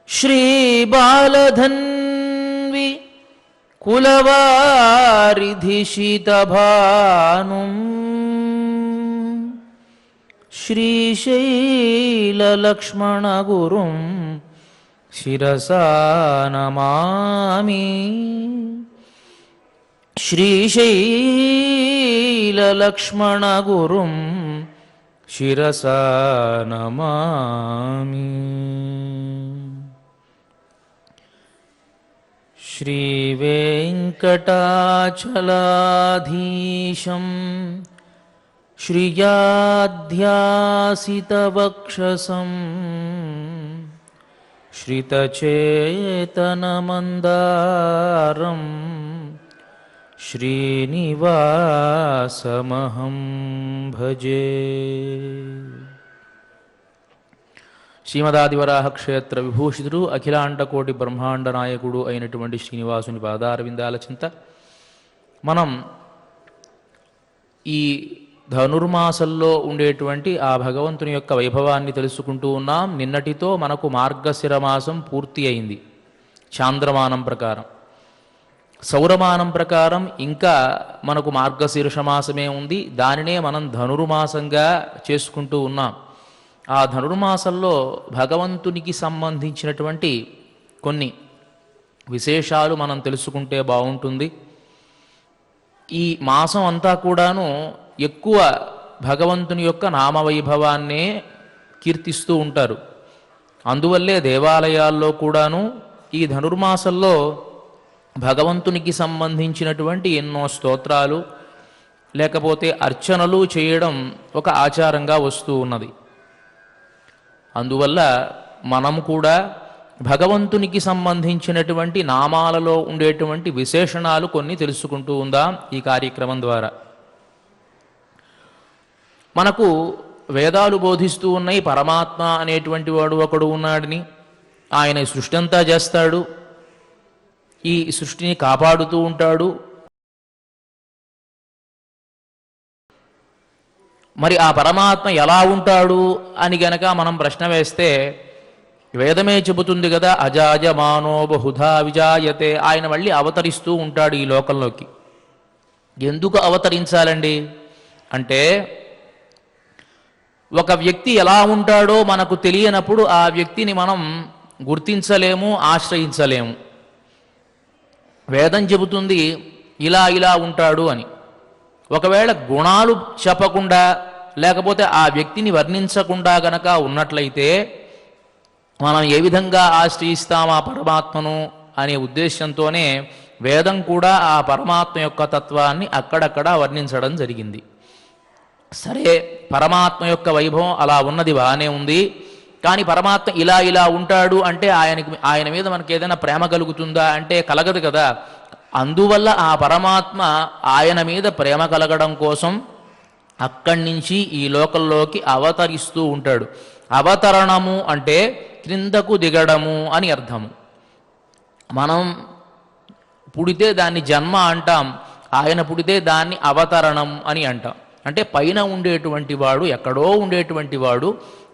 श्रीबालधन्वी कुलवारिधिशितभानुं श्रीशैललक्ष्मणगुरुं शिरसा नमामि। श्रीशैललक्ष्मणगुरुं शिरसा नमामि। श्रीवेङ्कटाचलाधीशं श्रियाध्यासितवक्षसं श्रितचेतनमन्दारं श्रीनिवासमहं भजे। శ్రీమదాదివరాహ క్షేత్ర విభూషితుడు అఖిలాండకోటి బ్రహ్మాండ నాయకుడు అయినటువంటి శ్రీనివాసుని పాదారవిందాల చింత మనం ఈ ధనుర్మాసంలో ఉండేటువంటి ఆ భగవంతుని యొక్క వైభవాన్ని తెలుసుకుంటూ ఉన్నాం. నిన్నటితో మనకు మార్గశిర మాసం పూర్తి అయింది చాంద్రమానం ప్రకారం. సౌరమానం ప్రకారం ఇంకా మనకు మార్గశీర్ష మాసమే ఉంది. దానినే మనం ధనుర్మాసంగా చేసుకుంటూ ఉన్నాం. ఆ ధనుర్మాసంలో భగవంతునికి సంబంధించినటువంటి కొన్ని విశేషాలు మనం తెలుసుకుంటే బాగుంటుంది. ఈ మాసం అంతా కూడాను ఎక్కువ భగవంతుని యొక్క నామవైభవాన్నే కీర్తిస్తూ ఉంటారు. అందువల్లే దేవాలయాల్లో కూడాను ఈ ధనుర్మాసంలో భగవంతునికి సంబంధించినటువంటి ఎన్నో స్తోత్రాలు లేకపోతే అర్చనలు చేయడం ఒక ఆచారంగా వస్తూ ఉన్నది. అందువల్ల మనం కూడా భగవంతునికి సంబంధించినటువంటి నామాలలో ఉండేటువంటి విశేషణాలు కొన్ని తెలుసుకుంటూ ఉందాం ఈ కార్యక్రమం ద్వారా. మనకు వేదాలు బోధిస్తూ ఉన్నాయి పరమాత్మ అనేటువంటి వాడు ఒకడు ఉన్నాడని. ఆయన సృష్టి అంతా చేస్తాడు, ఈ సృష్టిని కాపాడుతూ ఉంటాడు. మరి ఆ పరమాత్మ ఎలా ఉంటాడు అని గనక మనం ప్రశ్న వేస్తే వేదమే చెబుతుంది కదా, అజాజమానో బహుధా విజాయతే. ఆయన మళ్ళీ అవతరిస్తూ ఉంటాడు ఈ లోకంలోకి. ఎందుకు అవతరించాలండి అంటే, ఒక వ్యక్తి ఎలా ఉంటాడో మనకు తెలియనప్పుడు ఆ వ్యక్తిని మనం గుర్తించలేము, ఆశ్రయించలేము. వేదం చెబుతుంది ఇలా ఇలా ఉంటాడు అని. ఒకవేళ గుణాలు చెప్పకుండా లేకపోతే ఆ వ్యక్తిని వర్ణించకుండా గనక ఉన్నట్లయితే మనం ఏ విధంగా ఆశ్రయిస్తాం ఆ పరమాత్మను అనే ఉద్దేశంతోనే వేదం కూడా ఆ పరమాత్మ యొక్క తత్వాన్ని అక్కడక్కడ వర్ణించడం జరిగింది. సరే, పరమాత్మ యొక్క వైభవం అలా ఉన్నది బాగానే ఉంది. కానీ పరమాత్మ ఇలా ఇలా ఉంటాడు అంటే ఆయన మీద మనకి ఏదైనా ప్రేమ కలుగుతుందా అంటే కలగదు కదా. అందువల్ల ఆ పరమాత్మ ఆయన మీద ప్రేమ కలగడం కోసం అక్కడి నుంచి ఈ లోకంలోకి అవతరిస్తూ ఉంటాడు. అవతరణము అంటే క్రిందకు దిగడము అని అర్థము. మనం పుడితే దాన్ని జన్మ అంటాం, ఆయన పుడితే దాన్ని అవతరణం అని అంటాం. అంటే పైన ఉండేటువంటి వాడు, ఎక్కడో ఉండేటువంటి వాడు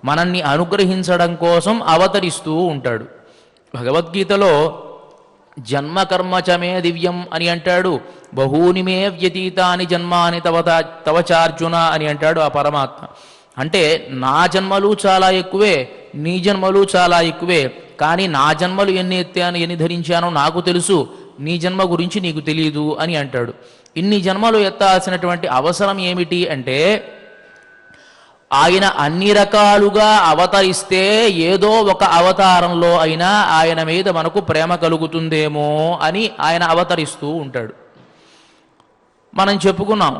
మనల్ని అనుగ్రహించడం కోసం అవతరిస్తూ ఉంటాడు. భగవద్గీతలో జన్మకర్మచమే దివ్యం అని అంటాడు. బహూని మే వ్యతీతాని జన్మాని తవచార్జున అని అంటాడు ఆ పరమాత్మ. అంటే నా జన్మలు చాలా ఎక్కువే, నీ జన్మలు చాలా ఎక్కువే. కానీ నా జన్మలు ఎన్ని ఎత్తాను, ఎన్ని ధరించానో నాకు తెలుసు, నీ జన్మ గురించి నీకు తెలియదు అని అంటాడు. ఇన్ని జన్మలు ఎత్తాల్సినటువంటి అవసరం ఏమిటి అంటే, ఆయన అన్ని రకాలుగా అవతరిస్తే ఏదో ఒక అవతారంలో అయినా ఆయన మీద మనకు ప్రేమ కలుగుతుందేమో అని ఆయన అవతరిస్తూ ఉంటాడు. మనం చెప్పుకున్నాం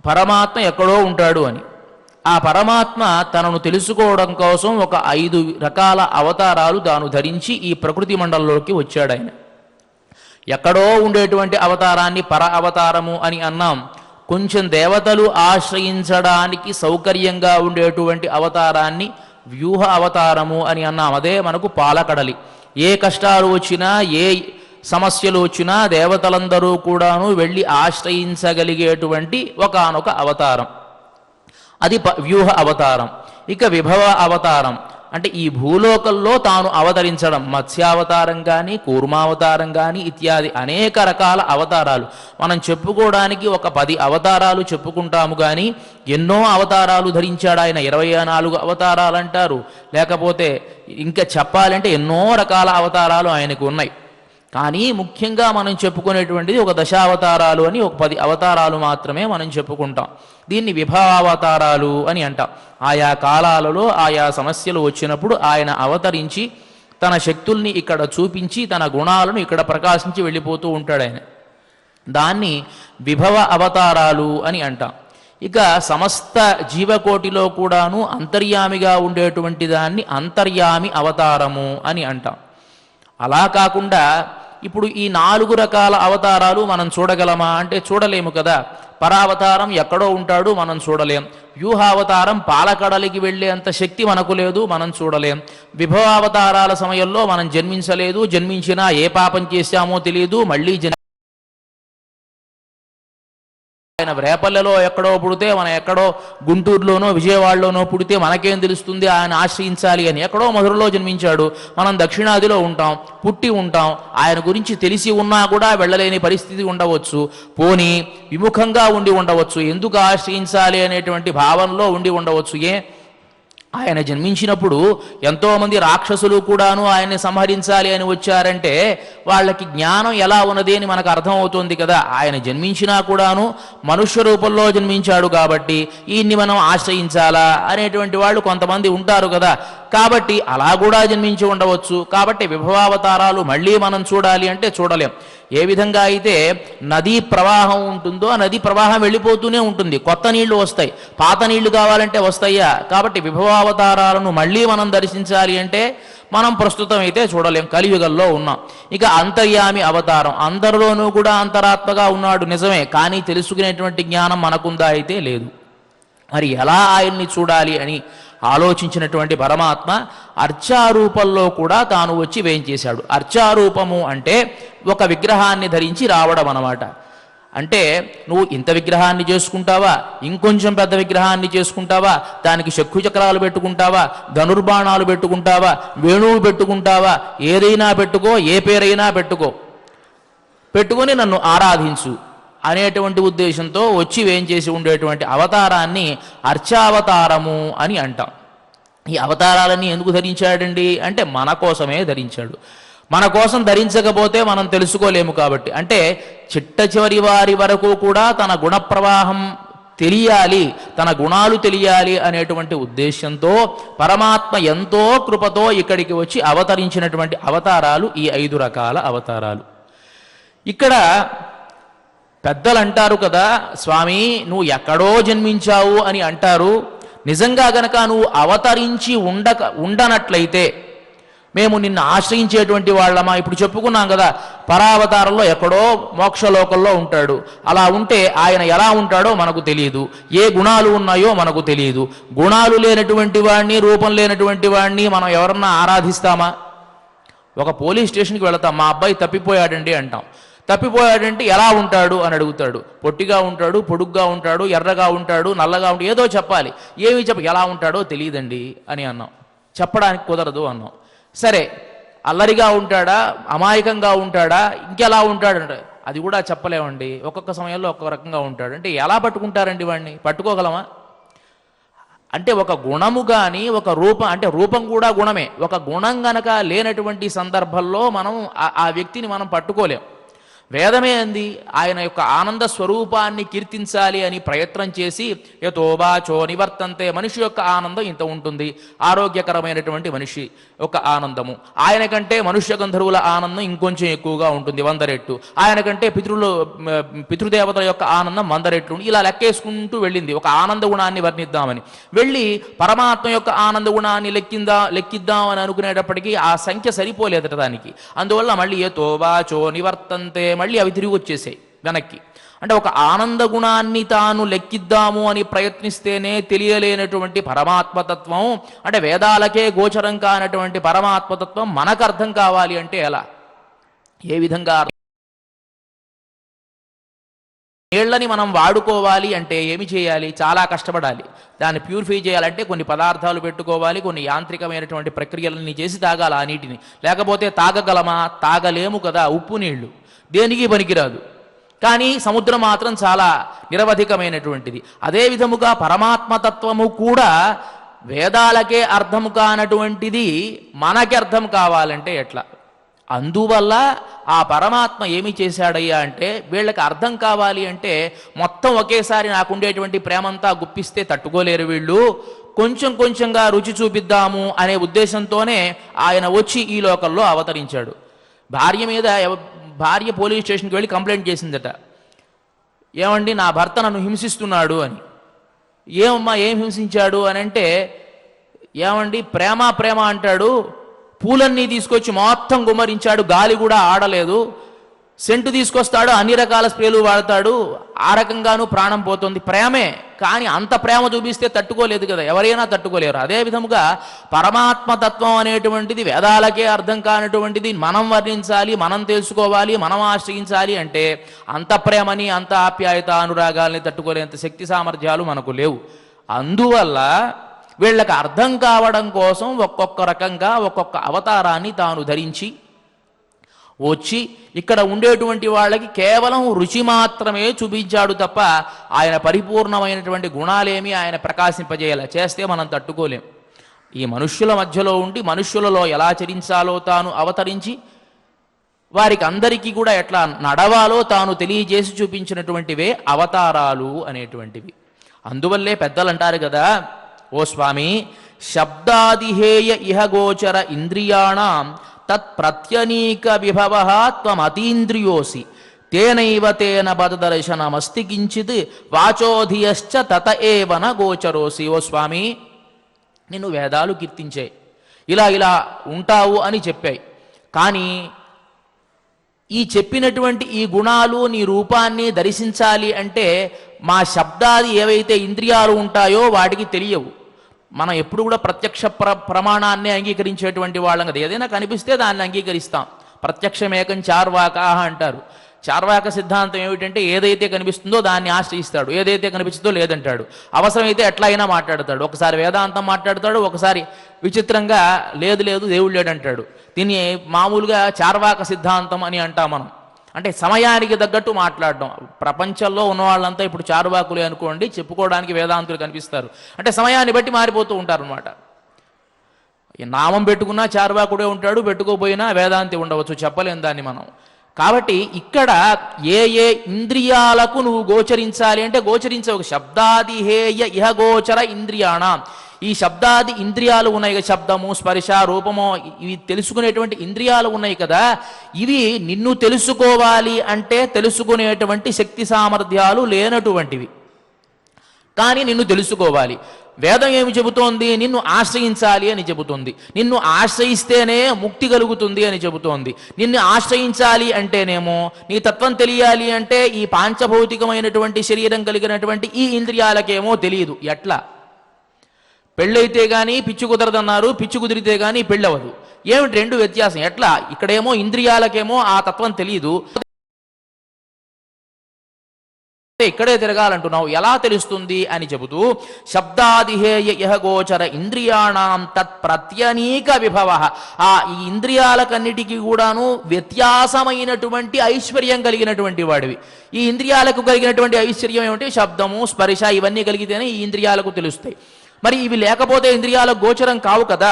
పరమాత్మ ఎక్కడో ఉంటాడు అని. ఆ పరమాత్మ తనను తెలుసుకోవడం కోసం ఒక 5 రకాల అవతారాలు తాను ధరించి ఈ ప్రకృతి మండలంలోకి వచ్చాడు. ఆయన ఎక్కడో ఉండేటువంటి అవతారాన్ని పర అవతారము అని అన్నాం. కొంచెం దేవతలు ఆశ్రయించడానికి సౌకర్యంగా ఉండేటువంటి అవతారాన్ని వ్యూహ అవతారము అని అన్నాం. అదే మనకు పాలకడలి. ఏ కష్టాలు వచ్చినా ఏ సమస్యలు వచ్చినా దేవతలందరూ కూడాను వెళ్ళి ఆశ్రయించగలిగేటువంటి ఒకానొక అవతారం, అది వ్యూహ అవతారం. ఇక విభవ అవతారం అంటే ఈ భూలోకంలో తాను అవతరించడం, మత్స్యావతారం కానీ కూర్మావతారం కానీ ఇత్యాది అనేక రకాల అవతారాలు. మనం చెప్పుకోవడానికి ఒక 10 అవతారాలు చెప్పుకుంటాము కానీ ఎన్నో అవతారాలు ధరించాడు ఆయన. 24 అవతారాలు అంటారు, లేకపోతే ఇంకా చెప్పాలంటే ఎన్నో రకాల అవతారాలు ఆయనకు ఉన్నాయి. కానీ ముఖ్యంగా మనం చెప్పుకునేటువంటిది ఒక దశావతారాలు అని, ఒక 10 అవతారాలు మాత్రమే మనం చెప్పుకుంటాం. దీన్ని విభవావతారాలు అని అంటాం. ఆయా కాలాలలో ఆయా సమస్యలు వచ్చినప్పుడు ఆయన అవతరించి తన శక్తుల్ని ఇక్కడ చూపించి తన గుణాలను ఇక్కడ ప్రకాశించి వెళ్ళిపోతూ ఉంటాడు ఆయన. దాన్ని విభవ అవతారాలు అని అంటాం. ఇక సమస్త జీవకోటిలో కూడాను అంతర్యామిగా ఉండేటువంటి దాన్ని అంతర్యామి అవతారము అని అంటాం. అలా కాకుండా ఇప్పుడు ఈ 4 రకాల అవతారాలు మనం చూడగలమా అంటే చూడలేము కదా. పరావతారం ఎక్కడో ఉంటాడు, మనం చూడలేం. వ్యూహావతారం పాలకడలికి వెళ్ళే అంత శక్తి మనకు లేదు, మనం చూడలేం. విభవావతారాల సమయంలో మనం జన్మించలేదు, జన్మించినా ఏ పాపం చేశామో తెలియదు, మళ్ళీ ఆయన రేపల్లెలో ఎక్కడో పుడితే, మనం ఎక్కడో గుంటూరులోనో విజయవాడలోనో పుడితే మనకేం తెలుస్తుంది ఆయన ఆశ్రయించాలి అని. ఎక్కడో మధురలో జన్మించాడు, మనం దక్షిణాదిలో ఉంటాం, పుట్టి ఉంటాం, ఆయన గురించి తెలిసి ఉన్నా కూడా వెళ్ళలేని పరిస్థితి ఉండవచ్చు, పోనీ విముఖంగా ఉండి ఉండవచ్చు, ఎందుకు ఆశ్రయించాలి అనేటువంటి భావనలో ఉండి ఉండవచ్చు. ఆయన జన్మించినప్పుడు ఎంతోమంది రాక్షసులు కూడాను ఆయన్ని సంహరించాలి అని వచ్చారంటే వాళ్ళకి జ్ఞానం ఎలా ఉన్నది అని మనకు అర్థమవుతుంది కదా. ఆయన జన్మించినా కూడాను మనుష్య రూపంలో జన్మించాడు కాబట్టి ఈయన్ని మనం ఆశ్రయించాలా అనేటువంటి వాళ్ళు కొంతమంది ఉంటారు కదా. కాబట్టి అలా కూడా జన్మించి ఉండవచ్చు. కాబట్టి విభవావతారాలు మళ్ళీ మనం చూడాలి అంటే చూడలేం. ఏ విధంగా అయితే నదీ ప్రవాహం ఉంటుందో ఆ నదీ ప్రవాహం వెళ్ళిపోతూనే ఉంటుంది, కొత్త నీళ్లు వస్తాయి, పాత నీళ్లు కావాలంటే వస్తాయా? కాబట్టి విభవావతారాలను మళ్ళీ మనం దర్శించాలి అంటే మనం ప్రస్తుతం అయితే చూడలేం, కలియుగంలో ఉన్నాం. ఇక అంతర్యామి అవతారం, అందరిలోనూ కూడా అంతరాత్మగా ఉన్నాడు నిజమే, కానీ తెలుసుకునేటువంటి జ్ఞానం మనకుందా అయితే లేదు. మరి ఎలా ఆయన్ని చూడాలి అని ఆలోచించినటువంటి పరమాత్మ అర్చారూపంలో కూడా తాను వచ్చి వేయించేశాడు. అర్చారూపము అంటే ఒక విగ్రహాన్ని ధరించి రావడం అన్నమాట. అంటే నువ్వు ఇంత విగ్రహాన్ని చేసుకుంటావా, ఇంకొంచెం పెద్ద విగ్రహాన్ని చేసుకుంటావా, దానికి చక్రాలు పెట్టుకుంటావా, ధనుర్బాణాలు పెట్టుకుంటావా, వేణువు పెట్టుకుంటావా, ఏదైనా పెట్టుకో, ఏ పేరైనా పెట్టుకొని నన్ను ఆరాధించు అనేటువంటి ఉద్దేశంతో వచ్చి వేయించేసి ఉండేటువంటి అవతారాన్ని అర్చావతారము అని అంటాం. ఈ అవతారాలన్నీ ఎందుకు ధరించాడండి అంటే మన కోసమే ధరించాడు. మన కోసం ధరించకపోతే మనం తెలుసుకోలేము కాబట్టి. అంటే చిట్ట చివరి వారి వరకు కూడా తన గుణ ప్రవాహం తెలియాలి, తన గుణాలు తెలియాలి అనేటువంటి ఉద్దేశంతో పరమాత్మ ఎంతో కృపతో ఇక్కడికి వచ్చి అవతరించినటువంటి అవతారాలు ఈ 5 రకాల అవతారాలు. ఇక్కడ పెద్దలు అంటారు కదా, స్వామి నువ్వు ఎక్కడో జన్మించావు అని అంటారు. నిజంగా గనక నువ్వు అవతరించి ఉండనట్లయితే మేము నిన్ను ఆశ్రయించేటువంటి వాళ్ళమా? ఇప్పుడు చెప్పుకున్నాం కదా, పరావతారంలో ఎక్కడో మోక్షలోకంలో ఉంటాడు. అలా ఉంటే ఆయన ఎలా ఉంటాడో మనకు తెలియదు, ఏ గుణాలు ఉన్నాయో మనకు తెలియదు. గుణాలు లేనటువంటి వాడిని, రూపం లేనటువంటి వాడిని మనం ఎవరన్నా ఆరాధిస్తామా? ఒక పోలీస్ స్టేషన్కి వెళతాం, మా అబ్బాయి తప్పిపోయాడండి అంటాం. తప్పిపోయాడంటే ఎలా ఉంటాడు అని అడుగుతాడు. పొట్టిగా ఉంటాడు, పొడుగ్గా ఉంటాడు, ఎర్రగా ఉంటాడు, నల్లగా ఉంటాడు, ఏదో చెప్పాలి. ఏమి ఎలా ఉంటాడో తెలియదండి అని అన్నాం. చెప్పడానికి కుదరదు అన్నాం. సరే, అల్లరిగా ఉంటాడా, అమాయకంగా ఉంటాడా, ఇంకెలా ఉంటాడంటే అది కూడా చెప్పలేమండి. ఒక్కొక్క సమయంలో ఒక్కొక్క రకంగా ఉంటాడు. అంటే ఎలా పట్టుకుంటారండి వాడిని? పట్టుకోగలమా? అంటే ఒక గుణము కానీ ఒక రూపం, అంటే రూపం కూడా గుణమే. ఒక గుణం గనక లేనటువంటి సందర్భంలో మనం ఆ వ్యక్తిని మనం పట్టుకోలేం. వేదమే అంది ఆయన యొక్క ఆనంద స్వరూపాన్ని కీర్తించాలి అని ప్రయత్నం చేసి యతోవాచో నివర్తంతే, మనిషి యొక్క ఆనందం ఇంత ఉంటుంది, ఆరోగ్యకరమైనటువంటి మనిషి యొక్క ఆనందము. ఆయన కంటే మనుష్య గంధర్వుల ఆనందం ఇంకొంచెం ఎక్కువగా ఉంటుంది, 100 రెట్లు. ఆయన కంటే పితృదేవతల యొక్క ఆనందం 100 రెట్లు. ఇలా లెక్కేసుకుంటూ వెళ్ళింది ఒక ఆనంద గుణాన్ని వర్ణిద్దామని. వెళ్ళి పరమాత్మ యొక్క ఆనంద గుణాన్ని లెక్కిద్దాం అని అనుకునేటప్పటికీ ఆ సంఖ్య సరిపోలేదట దానికి. అందువల్ల మళ్ళీ యతోవాచో నివర్తంతే, మళ్ళీ అవి తిరిగి వచ్చేసాయి వెనక్కి. అంటే ఒక ఆనంద గుణాన్ని తాను లెక్కిద్దాము అని ప్రయత్నిస్తేనే తెలియలేనటువంటి పరమాత్మతత్వం, అంటే వేదాలకే గోచరం కానటువంటి పరమాత్మతత్వం మనకు అర్థం కావాలి అంటే ఎలా, ఏ విధంగా నీళ్ళని మనం వాడుకోవాలి అంటే ఏమి చేయాలి? చాలా కష్టపడాలి. దాన్ని ప్యూరిఫై చేయాలంటే కొన్ని పదార్థాలు పెట్టుకోవాలి, కొన్ని యాంత్రికమైనటువంటి ప్రక్రియలన్నీ చేసి తాగాలి ఆ నీటిని. లేకపోతే తాగగలమా? తాగలేము కదా. ఉప్పు నీళ్లు దేనికి పనికిరాదు. కానీ సముద్రం మాత్రం చాలా నిరవధికమైనటువంటిది. అదే విధముగా పరమాత్మతత్వము కూడా వేదాలకే అర్థం కానటువంటిది మనకి అర్థం కావాలంటే ఎట్లా? అందువల్ల ఆ పరమాత్మ ఏమి చేశాడయ్యా అంటే, వీళ్ళకి అర్థం కావాలి అంటే మొత్తం ఒకేసారి నాకుండేటువంటి ప్రేమంతా గుప్పిస్తే తట్టుకోలేరు వీళ్ళు, కొంచెం కొంచెంగా రుచి చూపిద్దాము అనే ఉద్దేశంతోనే ఆయన వచ్చి ఈ లోకంలో అవతరించాడు. భార్య పోలీస్ స్టేషన్కి వెళ్ళి కంప్లైంట్ చేసిందట, ఏమండి నా భర్త నన్ను హింసిస్తున్నాడు అని. ఏమమ్మా ఏం హింసించాడు అని అంటే, ఏమండి ప్రేమ ప్రేమ అంటాడు, పూలన్నీ తీసుకొచ్చి మొత్తం గుమ్మరించాడు, గాలి కూడా ఆడలేదు, సెంటు తీసుకొస్తాడు, అన్ని రకాల స్ప్రేలు వాడతాడు, ఆ రకంగానూ ప్రాణం పోతుంది. ప్రేమే, కానీ అంత ప్రేమ చూపిస్తే తట్టుకోలేదు కదా, ఎవరైనా తట్టుకోలేరు. అదే విధముగా పరమాత్మతత్వం అనేటువంటిది వేదాలకే అర్థం కానటువంటిది మనం వర్ణించాలి, మనం తెలుసుకోవాలి, మనం ఆశ్రయించాలి అంటే అంత ప్రేమని, అంత ఆప్యాయత, అనురాగాల్ని తట్టుకోలేంత శక్తి సామర్థ్యాలు మనకు లేవు. అందువల్ల వీళ్ళకి అర్థం కావడం కోసం ఒక్కొక్క రకంగా ఒక్కొక్క అవతారాన్ని తాను ధరించి వచ్చి ఇక్కడ ఉండేటువంటి వాళ్ళకి కేవలం రుచి మాత్రమే చూపించాడు తప్ప ఆయన పరిపూర్ణమైనటువంటి గుణాలేమి ఆయన ప్రకాశింపజేయాలి. చేస్తే మనం తట్టుకోలేం. ఈ మనుష్యుల మధ్యలో ఉండి మనుష్యులలో ఎలా చరించాలో తాను అవతరించి వారికి అందరికీ కూడా ఎట్లా నడవాలో తాను తెలియజేసి చూపించినటువంటివే అవతారాలు అనేటువంటివి. అందువల్లే పెద్దలు అంటారు కదా, ఓ స్వామి, శబ్దాదిహేయ ఇహగోచర ఇంద్రియాణం తత్ప్రత్యనీక విభవ త్వమతీంద్రియోసి తేనైవ తేన బదదర్శనమస్తి కించిత్ వాచోధియశ్చ తత ఏవన గోచరోసి. ఓ స్వామి, నిన్ను వేదాలు కీర్తించాయి, ఇలా ఇలా ఉంటావు అని చెప్పాయి. కానీ ఈ చెప్పినటువంటి ఈ గుణాలు నీ రూపాన్ని దర్శించాలి అంటే మా శబ్దాది ఏవైతే ఇంద్రియాలు ఉంటాయో వాటికి తెలియవు. మనం ఎప్పుడు కూడా ప్రత్యక్ష ప్రమాణాన్ని అంగీకరించేటువంటి వాళ్ళం కదా. ఏదైనా కనిపిస్తే దాన్ని అంగీకరిస్తాం. ప్రత్యక్షమేకం చార్వాకాహ అంటారు. చార్వాక సిద్ధాంతం ఏమిటంటే ఏదైతే కనిపిస్తుందో దాన్ని ఆశ్రయిస్తాడు, ఏదైతే కనిపిస్తుందో లేదంటాడు. అవసరమైతే ఎట్లా అయినా మాట్లాడతాడు. ఒకసారి వేదాంతం మాట్లాడతాడు, ఒకసారి విచిత్రంగా లేదు లేదు దేవుడు లేడంటాడు. దీన్ని మామూలుగా చార్వాక సిద్ధాంతం అని అంటాం మనం. అంటే సమయానికి తగ్గట్టు మాట్లాడడం. ప్రపంచంలో ఉన్న వాళ్ళంతా ఇప్పుడు చార్వాకులే అనుకోండి, చెప్పుకోవడానికి వేదాంతులు కనిపిస్తారు. అంటే సమయాన్ని బట్టి మారిపోతూ ఉంటారు అనమాట. నామం పెట్టుకున్నా చార్వాకుడే ఉంటాడు, పెట్టుకోపోయినా వేదాంతి ఉండవచ్చు, చెప్పలేం దాన్ని మనం. కాబట్టి ఇక్కడ ఏ ఏ ఇంద్రియాలకు నువ్వు గోచరించాలి అంటే గోచరించవు. శబ్దాదిహేయ ఇహ గోచర ఇంద్రియాణం, ఈ శబ్దాది ఇంద్రియాలు ఉన్నాయి కదా, శబ్దము స్పర్శ రూపము, ఇవి తెలుసుకునేటువంటి ఇంద్రియాలు ఉన్నాయి కదా, ఇవి నిన్ను తెలుసుకోవాలి అంటే తెలుసుకునేటువంటి శక్తి సామర్థ్యాలు లేనటువంటివి. కానీ నిన్ను తెలుసుకోవాలి. వేదం ఏమి చెబుతోంది? నిన్ను ఆశ్రయించాలి అని చెబుతోంది. నిన్ను ఆశ్రయిస్తేనే ముక్తి కలుగుతుంది అని చెబుతోంది. నిన్ను ఆశ్రయించాలి అంటేనేమో నీ తత్వం తెలియాలి అంటే ఈ పాంచభౌతికమైనటువంటి శరీరం కలిగినటువంటి ఈ ఇంద్రియాలకేమో తెలియదు. ఎట్లా? పెళ్ళైతే కానీ పిచ్చి కుదరదన్నారు, పిచ్చి కుదిరితే కానీ పెళ్ళవదు. ఏమిటి రెండు వ్యత్యాసం? ఎట్లా? ఇక్కడేమో ఇంద్రియాలకేమో ఆ తత్వం తెలియదు, ఇక్కడే తిరగాలంటున్నావు, ఎలా తెలుస్తుంది అని చెబుతూ శబ్దాదిహేయ ఇహ గోచర ఇంద్రియాణం తత్ప్రత్యనీక విభవ, ఈ ఇంద్రియాలకన్నిటికీ కూడాను వ్యత్యాసమైనటువంటి ఐశ్వర్యం కలిగినటువంటి వాడివి. ఈ ఇంద్రియాలకు కలిగినటువంటి ఐశ్వర్యం ఏమిటి? శబ్దము స్పర్శ ఇవన్నీ కలిగితేనే ఈ ఇంద్రియాలకు తెలుస్తాయి. మరి ఇవి లేకపోతే ఇంద్రియాలకు గోచరం కావు కదా.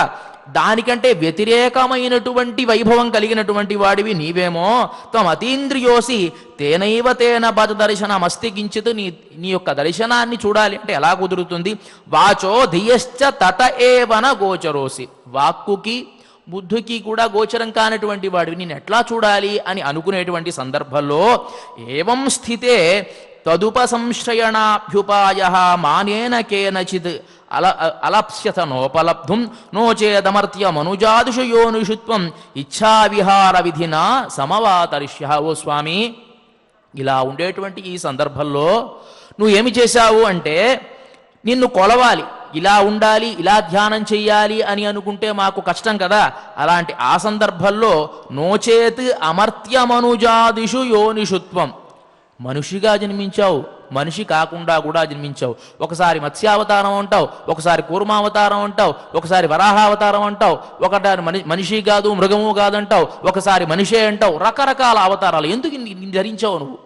దానికంటే వ్యతిరేకమైనటువంటి వైభవం కలిగినటువంటి వాడివి నీవేమో. త్వం అతీంద్రియోసి తేనైవ తేన బద దర్శనమస్తి కించిత్, నీ యొక్క దర్శనాన్ని చూడాలి అంటే ఎలా కుదురుతుంది? వాచో ధియశ్చ తత ఏవన గోచరోసి, వాక్కుకి బుద్ధికి కూడా గోచరం కానటువంటి వాడివి నేను ఎట్లా చూడాలి అని అనుకునేటువంటి సందర్భంలో ఏవం స్థితే తదుపసంశ్రయణాభ్యుపాయ మానేన కేనచిత్ అలప్స్యత నోపలబ్ధుం నోచేదమర్త్య మనుజాదిషు యోనిషుత్వం ఇచ్ఛావిహార విధినా సమవాతరిష్య. ఓ స్వామి, ఇలా ఉండేటువంటి ఈ సందర్భంలో నువ్వు ఏమి చేశావు అంటే నిన్ను కొలవాలి, ఇలా ఉండాలి, ఇలా ధ్యానం చెయ్యాలి అని అనుకుంటే మాకు కష్టం కదా. అలాంటి ఆ సందర్భంలో నోచేత్ అమర్త్యమనుజాదిషు యోనిషుత్వం, మనిషిగా జన్మించావు, మనిషి కాకుండా కూడా జన్మించావు. ఒకసారి మత్స్యావతారం అంటావు, ఒకసారి కూర్మావతారం అంటావు, ఒకసారి వరాహావతారం అంటావు, ఒకసారి మనిషి కాదు మృగము కాదంటావు, ఒకసారి మనిషే అంటావు. రకరకాల అవతారాలు ఎందుకు ఇన్ని ధరించావు నువ్వు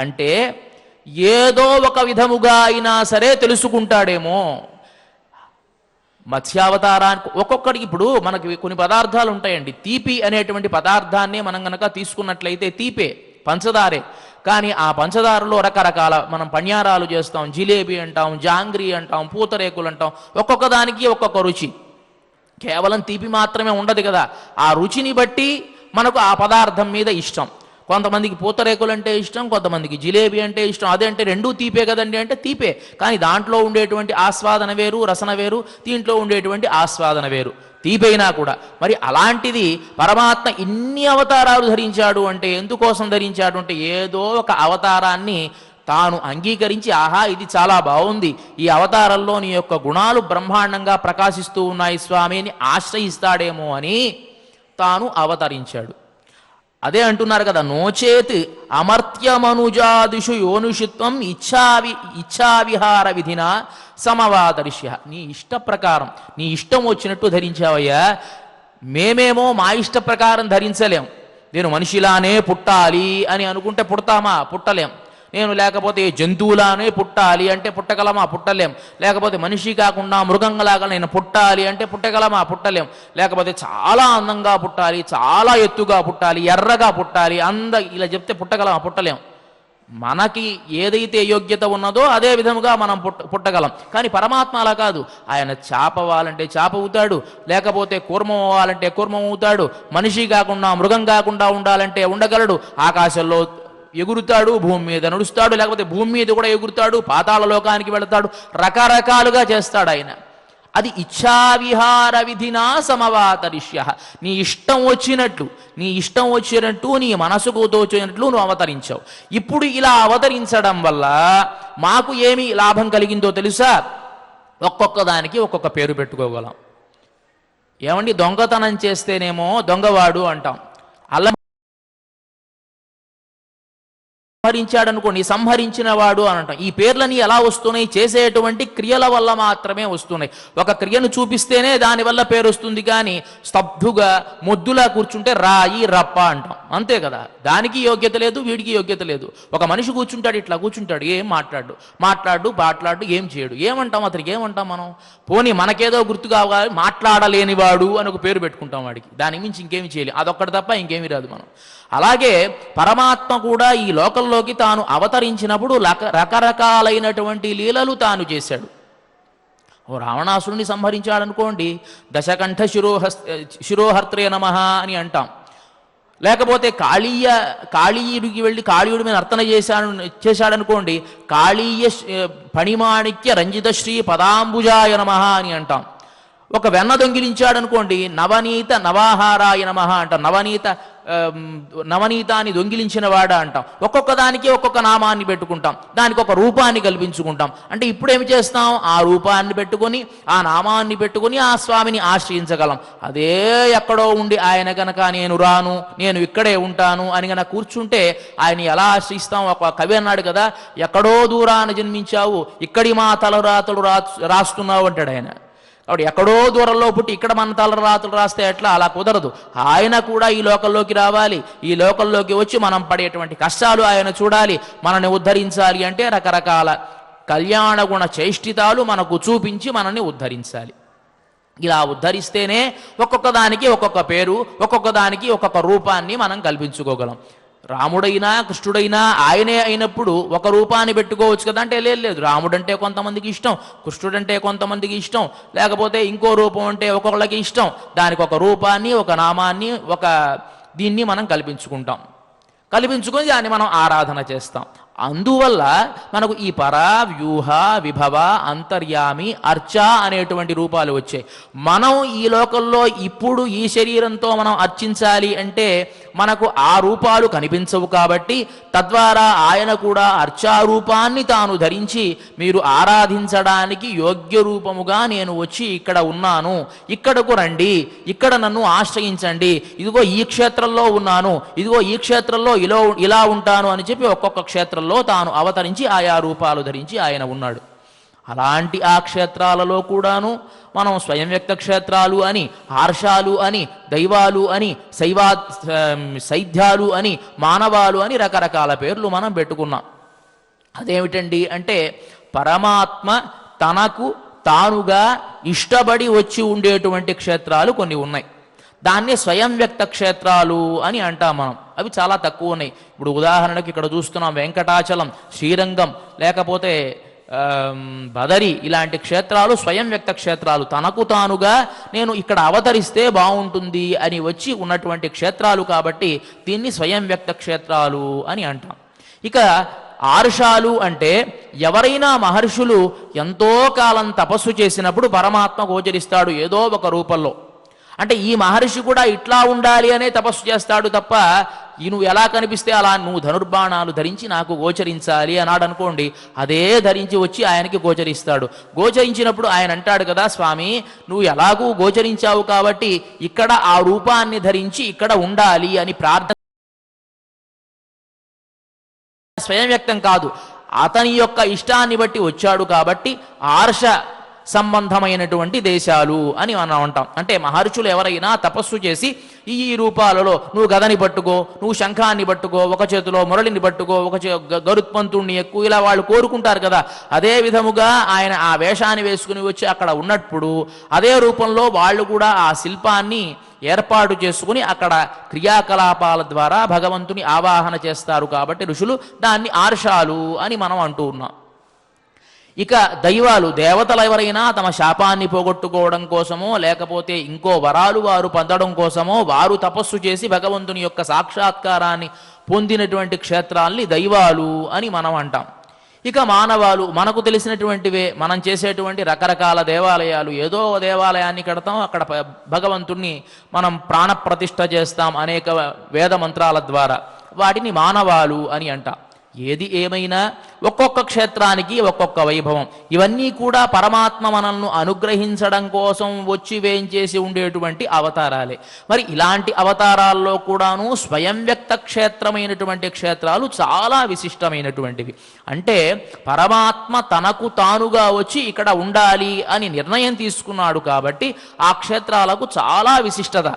అంటే ఏదో ఒక విధముగా అయినా సరే తెలుసుకుంటాడేమో. మత్స్యావతారానికి ఒక్కొక్కడికి ఇప్పుడు మనకి కొన్ని పదార్థాలు ఉంటాయండి. తీపి అనేటువంటి పదార్థాన్ని మనం కనుక తీసుకున్నట్లయితే తీపే, పంచదారే. కానీ ఆ పంచదారలో రకరకాల మనం పణ్యారాలు చేస్తాం, జిలేబీ అంటాం, జాంగ్రీ అంటాం, పూతరేకులు అంటాం. ఒక్కొక్క దానికి ఒక్కొక్క రుచి. కేవలం తీపి మాత్రమే ఉండదు కదా, ఆ రుచిని బట్టి మనకు ఆ పదార్థం మీద ఇష్టం. కొంతమందికి పూతరేకులు అంటే ఇష్టం, కొంతమందికి జిలేబీ అంటే ఇష్టం. అదేంటే రెండూ తీపే కదండి అంటే తీపే, కానీ దాంట్లో ఉండేటువంటి ఆస్వాదన వేరు, రసన వేరు, దీంట్లో ఉండేటువంటి ఆస్వాదన వేరు, తీపైనా కూడా. మరి అలాంటిది పరమాత్మ ఇన్ని అవతారాలు ధరించాడు అంటే ఎందుకోసం ధరించాడు అంటే ఏదో ఒక అవతారాన్ని తాను అంగీకరించి ఆహా ఇది చాలా బాగుంది, ఈ అవతారంలో నీ యొక్క గుణాలు బ్రహ్మాండంగా ప్రకాశిస్తూ ఉన్నాయి స్వామి అని ఆశ్రయిస్తాడేమో అని తాను అవతరించాడు. అదే అంటున్నారు కదా, నోచేత్ అమర్త్యమనుజాదిషు యోనుషిత్వం ఇచ్ఛావిహార విధిన సమవాదర్శ్య. నీ ఇష్ట ప్రకారం నీ ఇష్టం వచ్చినట్టు ధరించావయ్యా. మేమేమో మా ఇష్ట ప్రకారం ధరించలేం. నేను మనిషిలానే పుట్టాలి అని అనుకుంటే పుడతామా? పుట్టలేం. నేను లేకపోతే జంతువులానే పుట్టాలి అంటే పుట్టగలమా? పుట్టలేం. లేకపోతే మనిషి కాకుండా మృగంలాగా నేను పుట్టాలి అంటే పుట్టగలమా? పుట్టలేం. లేకపోతే చాలా అందంగా పుట్టాలి, చాలా ఎత్తుగా పుట్టాలి, ఎర్రగా పుట్టాలి, ఇలా చెప్తే పుట్టగలమా? పుట్టలేం. మనకి ఏదైతే యోగ్యత ఉన్నదో అదే విధముగా మనం పుట్టగలం. కానీ పరమాత్మ అలా కాదు. ఆయన చాప అవ్వాలంటే చాప అవుతాడు, లేకపోతే కూర్మం అవ్వాలంటే కూర్మం అవుతాడు, మనిషి కాకుండా మృగం కాకుండా ఉండాలంటే ఉండగలడు. ఆకాశంలో ఎగురుతాడు, భూమి మీద నడుస్తాడు, లేకపోతే భూమి మీద కూడా ఎగురుతాడు, పాతాళ లోకానికి వెళతాడు, రకరకాలుగా చేస్తాడు ఆయన. అది ఇచ్ఛావిహార విధినా సమవాతరిష్య. నీ ఇష్టం వచ్చినట్లు నీ మనసుకు తోచినట్లు నువ్వు అవతరించావు. ఇప్పుడు ఇలా అవతరించడం వల్ల మాకు ఏమి లాభం కలిగిందో తెలుసా? ఒక్కొక్క దానికి ఒక్కొక్క పేరు పెట్టుకోగలం. ఏమండి, దొంగతనం చేస్తేనేమో దొంగవాడు అంటాం, సంహరించాడనుకోండి సంహరించిన వాడు అని అంటాం. ఈ పేర్లని ఎలా వస్తున్నాయి? చేసేటువంటి క్రియల వల్ల మాత్రమే వస్తున్నాయి. ఒక క్రియను చూపిస్తేనే దానివల్ల పేరు వస్తుంది, కానీ స్తబ్దుగా మొద్దులా కూర్చుంటే రాయి రప్ప అంటాం, అంతే కదా. దానికి యోగ్యత లేదు, వీడికి యోగ్యత లేదు. ఒక మనిషి కూర్చుంటాడు, ఇట్లా కూర్చుంటాడు, ఏం మాట్లాడు ఏం చేయడు, ఏమంటాం అతనికి? ఏమంటాం మనం? పోనీ మనకేదో గుర్తు కావాలి, మాట్లాడలేనివాడు అని ఒక పేరు పెట్టుకుంటాం వాడికి. దానికి మించి ఇంకేమి చేయలేం, అదొక్కటి తప్ప ఇంకేమీ రాదు మనం. అలాగే పరమాత్మ కూడా ఈ లోకంలోకి తాను అవతరించినప్పుడు రకరకాలైనటువంటి లీలలు తాను చేశాడు. ఓ రావణాసురుని సంహరించాడనుకోండి, దశకంఠ శిరోహర్త్రే నమః అని అంటాం. లేకపోతే కాళీయుడికి వెళ్ళి కాళీయుడి మీద నర్తన చేశాడనుకోండి, కాళీయ పణిమాణిక్య రంజిత శ్రీ పదాంబుజాయ నమః అని అంటాం. ఒక వెన్న దొంగిలించాడనుకోండి, నవనీత నవాహారాయ నమః అంటాం, నవనీతాన్ని దొంగిలించిన వాడా అంటాం. ఒక్కొక్క దానికి ఒక్కొక్క నామాన్ని పెట్టుకుంటాం, దానికి ఒక రూపాన్ని కల్పించుకుంటాం. అంటే ఇప్పుడు ఏమి చేస్తాం? ఆ రూపాన్ని పెట్టుకొని, ఆ నామాన్ని పెట్టుకొని ఆ స్వామిని ఆశ్రయించగలం. అదే ఎక్కడో ఉండి ఆయన గనక నేను రాను, నేను ఇక్కడే ఉంటాను అని గనక కూర్చుంటే ఆయన ఎలా ఆశ్రయిస్తాం? ఒక కవి అన్నాడు కదా, ఎక్కడో దూరాన జన్మించావు, ఇక్కడి మా తలరాతలు రాస్తున్నావు అంటాడు ఆయన. కాబట్టి ఎక్కడో దూరంలో పుట్టి ఇక్కడ మన తలరాతులు రాస్తే ఎట్లా? అలా కుదరదు. ఆయన కూడా ఈ లోకంలోకి రావాలి, ఈ లోకంలోకి వచ్చి మనం పడేటువంటి కష్టాలు ఆయన చూడాలి, మనల్ని ఉద్ధరించాలి. అంటే రకరకాల కళ్యాణ గుణ చేష్టితాలు మనకు చూపించి మనల్ని ఉద్ధరించాలి. ఇలా ఉద్ధరిస్తేనే ఒక్కొక్క దానికి ఒక్కొక్క పేరు, ఒక్కొక్క దానికి ఒక్కొక్క రూపాన్ని మనం కల్పించుకోగలం. రాముడైనా కృష్ణుడైనా ఆయనే అయినప్పుడు ఒక రూపాన్ని పెట్టుకోవచ్చు కదా అంటే లేదు. రాముడంటే కొంతమందికి ఇష్టం, కృష్ణుడంటే కొంతమందికి ఇష్టం, లేకపోతే ఇంకో రూపం అంటే ఒక్కొక్కళ్ళకి ఇష్టం. దానికి ఒక రూపాన్ని, ఒక నామాన్ని, ఒక దీన్ని మనం కల్పించుకొని దాన్ని మనం ఆరాధన చేస్తాం. అందువల్ల మనకు ఈ పర, వ్యూహ, విభవ, అంతర్యామి, అర్చ అనేటువంటి రూపాలు వచ్చాయి. మనం ఈ లోకంలో ఇప్పుడు ఈ శరీరంతో మనం అర్చించాలి అంటే మనకు ఆ రూపాలు కనిపించవు. కాబట్టి తద్వారా ఆయన కూడా అర్చారూపాన్ని తాను ధరించి మీరు ఆరాధించడానికి యోగ్య రూపముగా నేను వచ్చి ఇక్కడ ఉన్నాను, ఇక్కడకు రండి, ఇక్కడ నన్ను ఆశ్రయించండి, ఇదిగో ఈ క్షేత్రంలో ఉన్నాను, ఇదిగో ఈ క్షేత్రంలో ఇలా ఉంటాను అని చెప్పి ఒక్కొక్క క్షేత్రంలో క్షేత్రంలో తాను అవతరించి ఆయా రూపాలు ధరించి ఆయన ఉన్నాడు. అలాంటి ఆ క్షేత్రాలలో కూడాను మనం స్వయం వ్యక్త క్షేత్రాలు అని, ఆర్షాలు అని, దైవాలు అని, సైధ్యాలు అని, మానవాలు అని రకరకాల పేర్లు మనం పెట్టుకున్నాం. అదేమిటండి అంటే పరమాత్మ తనకు తానుగా ఇష్టపడి వచ్చి ఉండేటువంటి క్షేత్రాలు కొన్ని ఉన్నాయి. దాన్ని స్వయం వ్యక్త క్షేత్రాలు అని అంటాం మనం. అవి చాలా తక్కువ ఉన్నాయి. ఇప్పుడు ఉదాహరణకి ఇక్కడ చూస్తున్నాం వెంకటాచలం, శ్రీరంగం, లేకపోతే బదరి, ఇలాంటి క్షేత్రాలు స్వయం వ్యక్త క్షేత్రాలు. తనకు తానుగా నేను ఇక్కడ అవతరిస్తే బాగుంటుంది అని వచ్చి ఉన్నటువంటి క్షేత్రాలు కాబట్టి దీన్ని స్వయం వ్యక్త క్షేత్రాలు అని అంటాం. ఇక ఆర్షాలు అంటే ఎవరైనా మహర్షులు ఎంతో కాలం తపస్సు చేసినప్పుడు పరమాత్మ గోచరిస్తాడు ఏదో ఒక రూపంలో. అంటే ఈ మహర్షి కూడా ఇట్లా ఉండాలి అనే తపస్సు చేస్తాడు తప్ప నువ్వు ఎలా కనిపిస్తే అలా నువ్వు ధనుర్బాణాలు ధరించి నాకు గోచరించాలి అన్నాడు అనుకోండి, అదే ధరించి వచ్చి ఆయనకి గోచరిస్తాడు. గోచరించినప్పుడు ఆయన అంటాడు కదా, స్వామి నువ్వు ఎలాగూ గోచరించావు కాబట్టి ఇక్కడ ఆ రూపాన్ని ధరించి ఇక్కడ ఉండాలి అని ప్రార్థన. స్వయం వ్యక్తం కాదు, అతని యొక్క ఇష్టాన్ని బట్టి వచ్చాడు కాబట్టి ఆర్ష సంబంధమైనటువంటి దేశాలు అని మనం అంటాం. అంటే మహర్షులు ఎవరైనా తపస్సు చేసి ఈ రూపాలలో నువ్వు గదని పట్టుకో, నువ్వు శంఖాన్ని పట్టుకో, ఒక చేతిలో మురళిని పట్టుకో, ఒక గరుత్మంతుణ్ణి ఎక్కువ, ఇలా వాళ్ళు కోరుకుంటారు కదా. అదే విధముగా ఆయన ఆ వేషాన్ని వేసుకుని వచ్చి అక్కడ ఉన్నప్పుడు అదే రూపంలో వాళ్ళు కూడా ఆ శిల్పాన్ని ఏర్పాటు చేసుకుని అక్కడ క్రియాకలాపాల ద్వారా భగవంతుని ఆవాహన చేస్తారు. కాబట్టి ఋషులు దాన్ని ఆర్షాలు అని మనం అంటూ ఉన్నాం. ఇక దైవాలు, దేవతలు ఎవరైనా తమ శాపాన్ని పోగొట్టుకోవడం కోసమో లేకపోతే ఇంకో వరాలు వారు పొందడం కోసమో వారు తపస్సు చేసి భగవంతుని యొక్క సాక్షాత్కారాన్ని పొందినటువంటి క్షేత్రాల్ని దైవాలు అని మనం అంటాం. ఇక మానవాలు మనకు తెలిసినటువంటివే, మనం చేసేటువంటి రకరకాల దేవాలయాలు. ఏదో దేవాలయాన్ని కడతాం, అక్కడ భగవంతుణ్ణి మనం ప్రాణప్రతిష్ఠ చేస్తాం అనేక వేద మంత్రాల ద్వారా. వాటిని మానవాలు అని అంటాం. ఏది ఏమైనా ఒక్కొక్క క్షేత్రానికి ఒక్కొక్క వైభవం. ఇవన్నీ కూడా పరమాత్మ మనల్ని అనుగ్రహించడం కోసం వచ్చి వేయించేసి ఉండేటువంటి అవతారాలే. మరి ఇలాంటి అవతారాల్లో కూడాను స్వయం వ్యక్త క్షేత్రమైనటువంటి క్షేత్రాలు చాలా విశిష్టమైనటువంటివి. అంటే పరమాత్మ తనకు తానుగా వచ్చి ఇక్కడ ఉండాలి అని నిర్ణయం తీసుకున్నాడు కాబట్టి ఆ క్షేత్రాలకు చాలా విశిష్టత.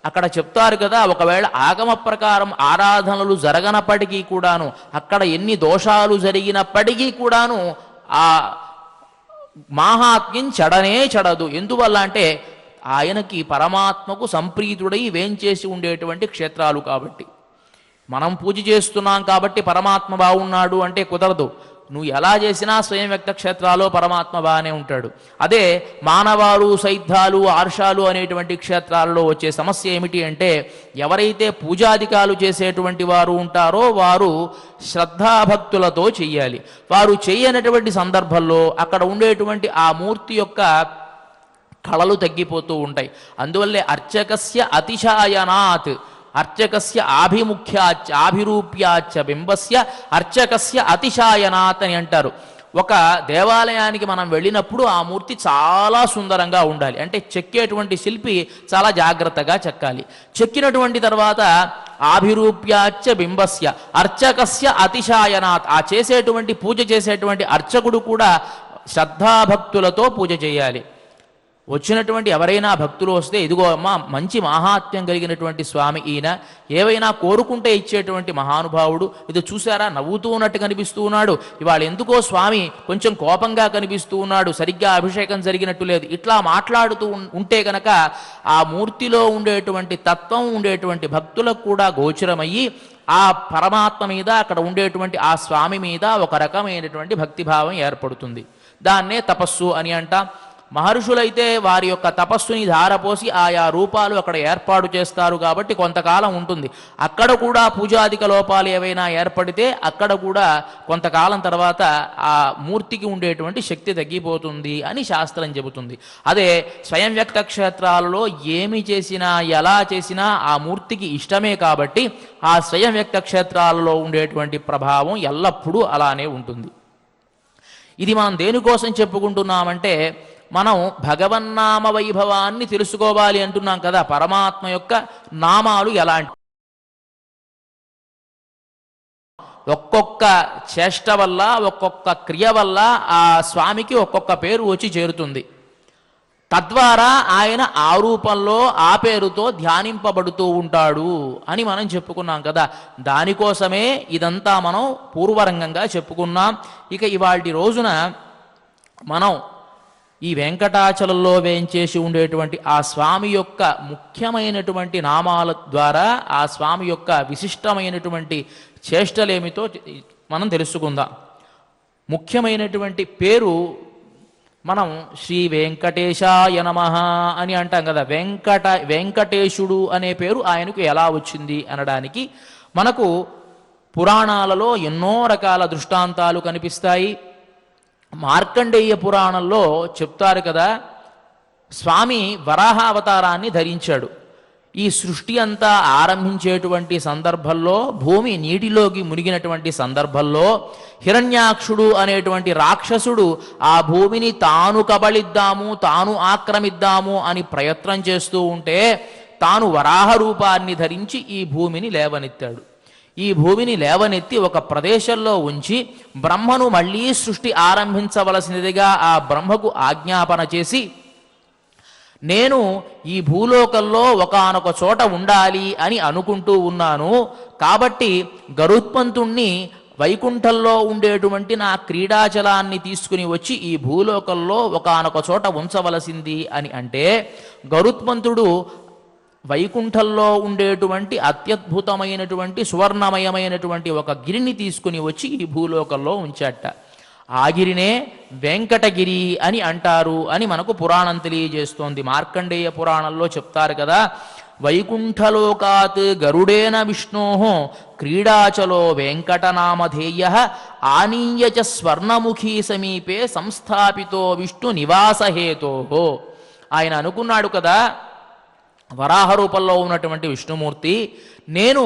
అక్కడ చెప్తారు కదా, ఒకవేళ ఆగమ ప్రకారం ఆరాధనలు జరగనప్పటికీ కూడాను, అక్కడ ఎన్ని దోషాలు జరిగినప్పటికీ కూడాను ఆ మాహాత్మ్యం చెడనే చెడదు. ఎందువల్ల అంటే ఆయనకి పరమాత్మకు సంప్రీతుడై వేంచేసి ఉండేటువంటి క్షేత్రాలు కాబట్టి. మనం పూజ చేస్తున్నాం కాబట్టి పరమాత్మ బాగున్నాడు అంటే కుదరదు. నువ్వు ఎలా చేసినా స్వయం వ్యక్త క్షేత్రాల్లో పరమాత్మ బాగానే ఉంటాడు. అదే మానవాలు, సైద్ధాలు, ఆర్షాలు అనేటువంటి క్షేత్రాల్లో వచ్చే సమస్య ఏమిటి అంటే ఎవరైతే పూజాధికాలు చేసేటువంటి వారు ఉంటారో వారు శ్రద్ధాభక్తులతో చెయ్యాలి. వారు చేయనటువంటి సందర్భంలో అక్కడ ఉండేటువంటి ఆ మూర్తి యొక్క కళలు తగ్గిపోతూ ఉంటాయి. అందువల్లే అర్చకస్య అతిశాయనాత్, అర్చకస్య ఆభిముఖ్యాచ ఆభిరూప్యాచ బింబస్య అర్చకస్య అతిశాయనాత్ అని అంటారు. ఒక దేవాలయానికి మనం వెళ్ళినప్పుడు ఆ మూర్తి చాలా సుందరంగా ఉండాలి. అంటే చెక్కేటువంటి శిల్పి చాలా జాగ్రత్తగా చెక్కాలి. చెక్కినటువంటి తర్వాత ఆభిరూప్యాచ బింబస్య అర్చకస్య అతిశాయనాత్, ఆ చేసేటువంటి పూజ చేసేటువంటి అర్చకుడు కూడా శ్రద్ధాభక్తులతో పూజ చేయాలి. వచ్చినటువంటి ఎవరైనా భక్తులు వస్తే ఇదిగో అమ్మ మంచి మహాత్మ్యం కలిగినటువంటి స్వామి ఈయన, ఏవైనా కోరుకుంటే ఇచ్చేటువంటి మహానుభావుడు, ఇది చూసారా నవ్వుతూ ఉన్నట్టు కనిపిస్తూ ఉన్నాడు, ఇవాళ ఎందుకో స్వామి కొంచెం కోపంగా కనిపిస్తూ ఉన్నాడు, సరిగ్గా అభిషేకం జరిగినట్టు లేదు, ఇట్లా మాట్లాడుతూ ఉంటే గనక ఆ మూర్తిలో ఉండేటువంటి తత్వం ఉండేటువంటి భక్తులకు కూడా గోచరమయ్యి ఆ పరమాత్మ మీద అక్కడ ఉండేటువంటి ఆ స్వామి మీద ఒక రకమైనటువంటి భక్తిభావం ఏర్పడుతుంది. దాన్నే తపస్సు అని అంటాం. మహర్షులైతే వారి యొక్క తపస్సుని ధారపోసి ఆయా రూపాలు అక్కడ ఏర్పాటు చేస్తారు కాబట్టి కొంతకాలం ఉంటుంది. అక్కడ కూడా పూజాధిక లోపాలు ఏవైనా ఏర్పడితే అక్కడ కూడా కొంతకాలం తర్వాత ఆ మూర్తికి ఉండేటువంటి శక్తి తగ్గిపోతుంది అని శాస్త్రం చెబుతుంది. అదే స్వయం వ్యక్త క్షేత్రాలలో ఏమి చేసినా ఎలా చేసినా ఆ మూర్తికి ఇష్టమే కాబట్టి ఆ స్వయం వ్యక్త క్షేత్రాలలో ఉండేటువంటి ప్రభావం ఎల్లప్పుడూ అలానే ఉంటుంది. ఇది మనం దేనికోసం చెప్పుకుంటున్నామంటే మనం భగవన్నామ వైభవాన్ని తెలుసుకోవాలి అంటున్నాం కదా. పరమాత్మ యొక్క నామాలు ఎలాంటి, ఒక్కొక్క చేష్ట వల్ల ఒక్కొక్క క్రియ వల్ల ఆ స్వామికి ఒక్కొక్క పేరు వచ్చి చేరుతుంది. తద్వారా ఆయన ఆ రూపంలో ఆ పేరుతో ధ్యానింపబడుతూ ఉంటాడు అని మనం చెప్పుకున్నాం కదా. దానికోసమే ఇదంతా మనం పూర్వరంగంగా చెప్పుకున్నాం. ఇక ఇవాల్టి రోజున మనం ఈ వెంకటాచలంలో వేంచేసి ఉండేటువంటి ఆ స్వామి యొక్క ముఖ్యమైనటువంటి నామాల ద్వారా ఆ స్వామి యొక్క విశిష్టమైనటువంటి చేష్టలేమితో మనం తెలుసుకుందాం. ముఖ్యమైనటువంటి పేరు మనం శ్రీ వెంకటేశాయ నమః అని అంటాం కదా. వెంకటేశుడు అనే పేరు ఆయనకు ఎలా వచ్చింది అనడానికి మనకు పురాణాలలో ఎన్నో రకాల దృష్టాంతాలు కనిపిస్తాయి. మార్కండేయ పురాణంలో చెప్తారు కదా, స్వామి వరాహ అవతారాన్ని ధరించాడు. ఈ సృష్టి అంతా ఆరంభించేటువంటి సందర్భంలో, భూమి నీటిలోకి మునిగినటువంటి సందర్భంలో హిరణ్యాక్షుడు అనేటువంటి రాక్షసుడు ఆ భూమిని తాను కబళిద్దాము, తాను ఆక్రమిద్దాము అని ప్రయత్నం చేస్తూ ఉంటే తాను వరాహ రూపాన్ని ధరించి ఈ భూమిని లేవనెత్తాడు. ఈ భూమిని లేవనెత్తి ఒక ప్రదేశంలో ఉంచి బ్రహ్మను మళ్ళీ సృష్టి ఆరంభించవలసినదిగా ఆ బ్రహ్మకు ఆజ్ఞాపన చేసి, నేను ఈ భూలోకంలో ఒకానొక చోట ఉండాలి అని అనుకుంటూ ఉన్నాను, కాబట్టి గరుత్మంతుణ్ణి వైకుంఠంలో ఉండేటువంటి నా క్రీడాచలాన్ని తీసుకుని వచ్చి ఈ భూలోకంలో ఒకానొక చోట ఉంచవలసింది అని అంటే, గరుత్మంతుడు వైకుంఠంలో ఉండేటువంటి అత్యద్భుతమైనటువంటి సువర్ణమయమైనటువంటి ఒక గిరిని తీసుకుని వచ్చి ఈ భూలోకంలో ఉంచాట. ఆ గిరినే వెంకటగిరి అని అంటారు అని మనకు పురాణం తెలియజేస్తోంది. మార్కండేయ పురాణంలో చెప్తారు కదా, వైకుంఠలోకాత్ గరుడేన విష్ణోః క్రీడాచలో వెంకటనామధేయ ఆనీయ చ స్వర్ణముఖీ సమీపే సంస్థాపితో విష్ణు నివాసహేతోః. ఆయన అనుకున్నాడు కదా, వరాహ రూపంలో ఉన్నటువంటి విష్ణుమూర్తి, నేను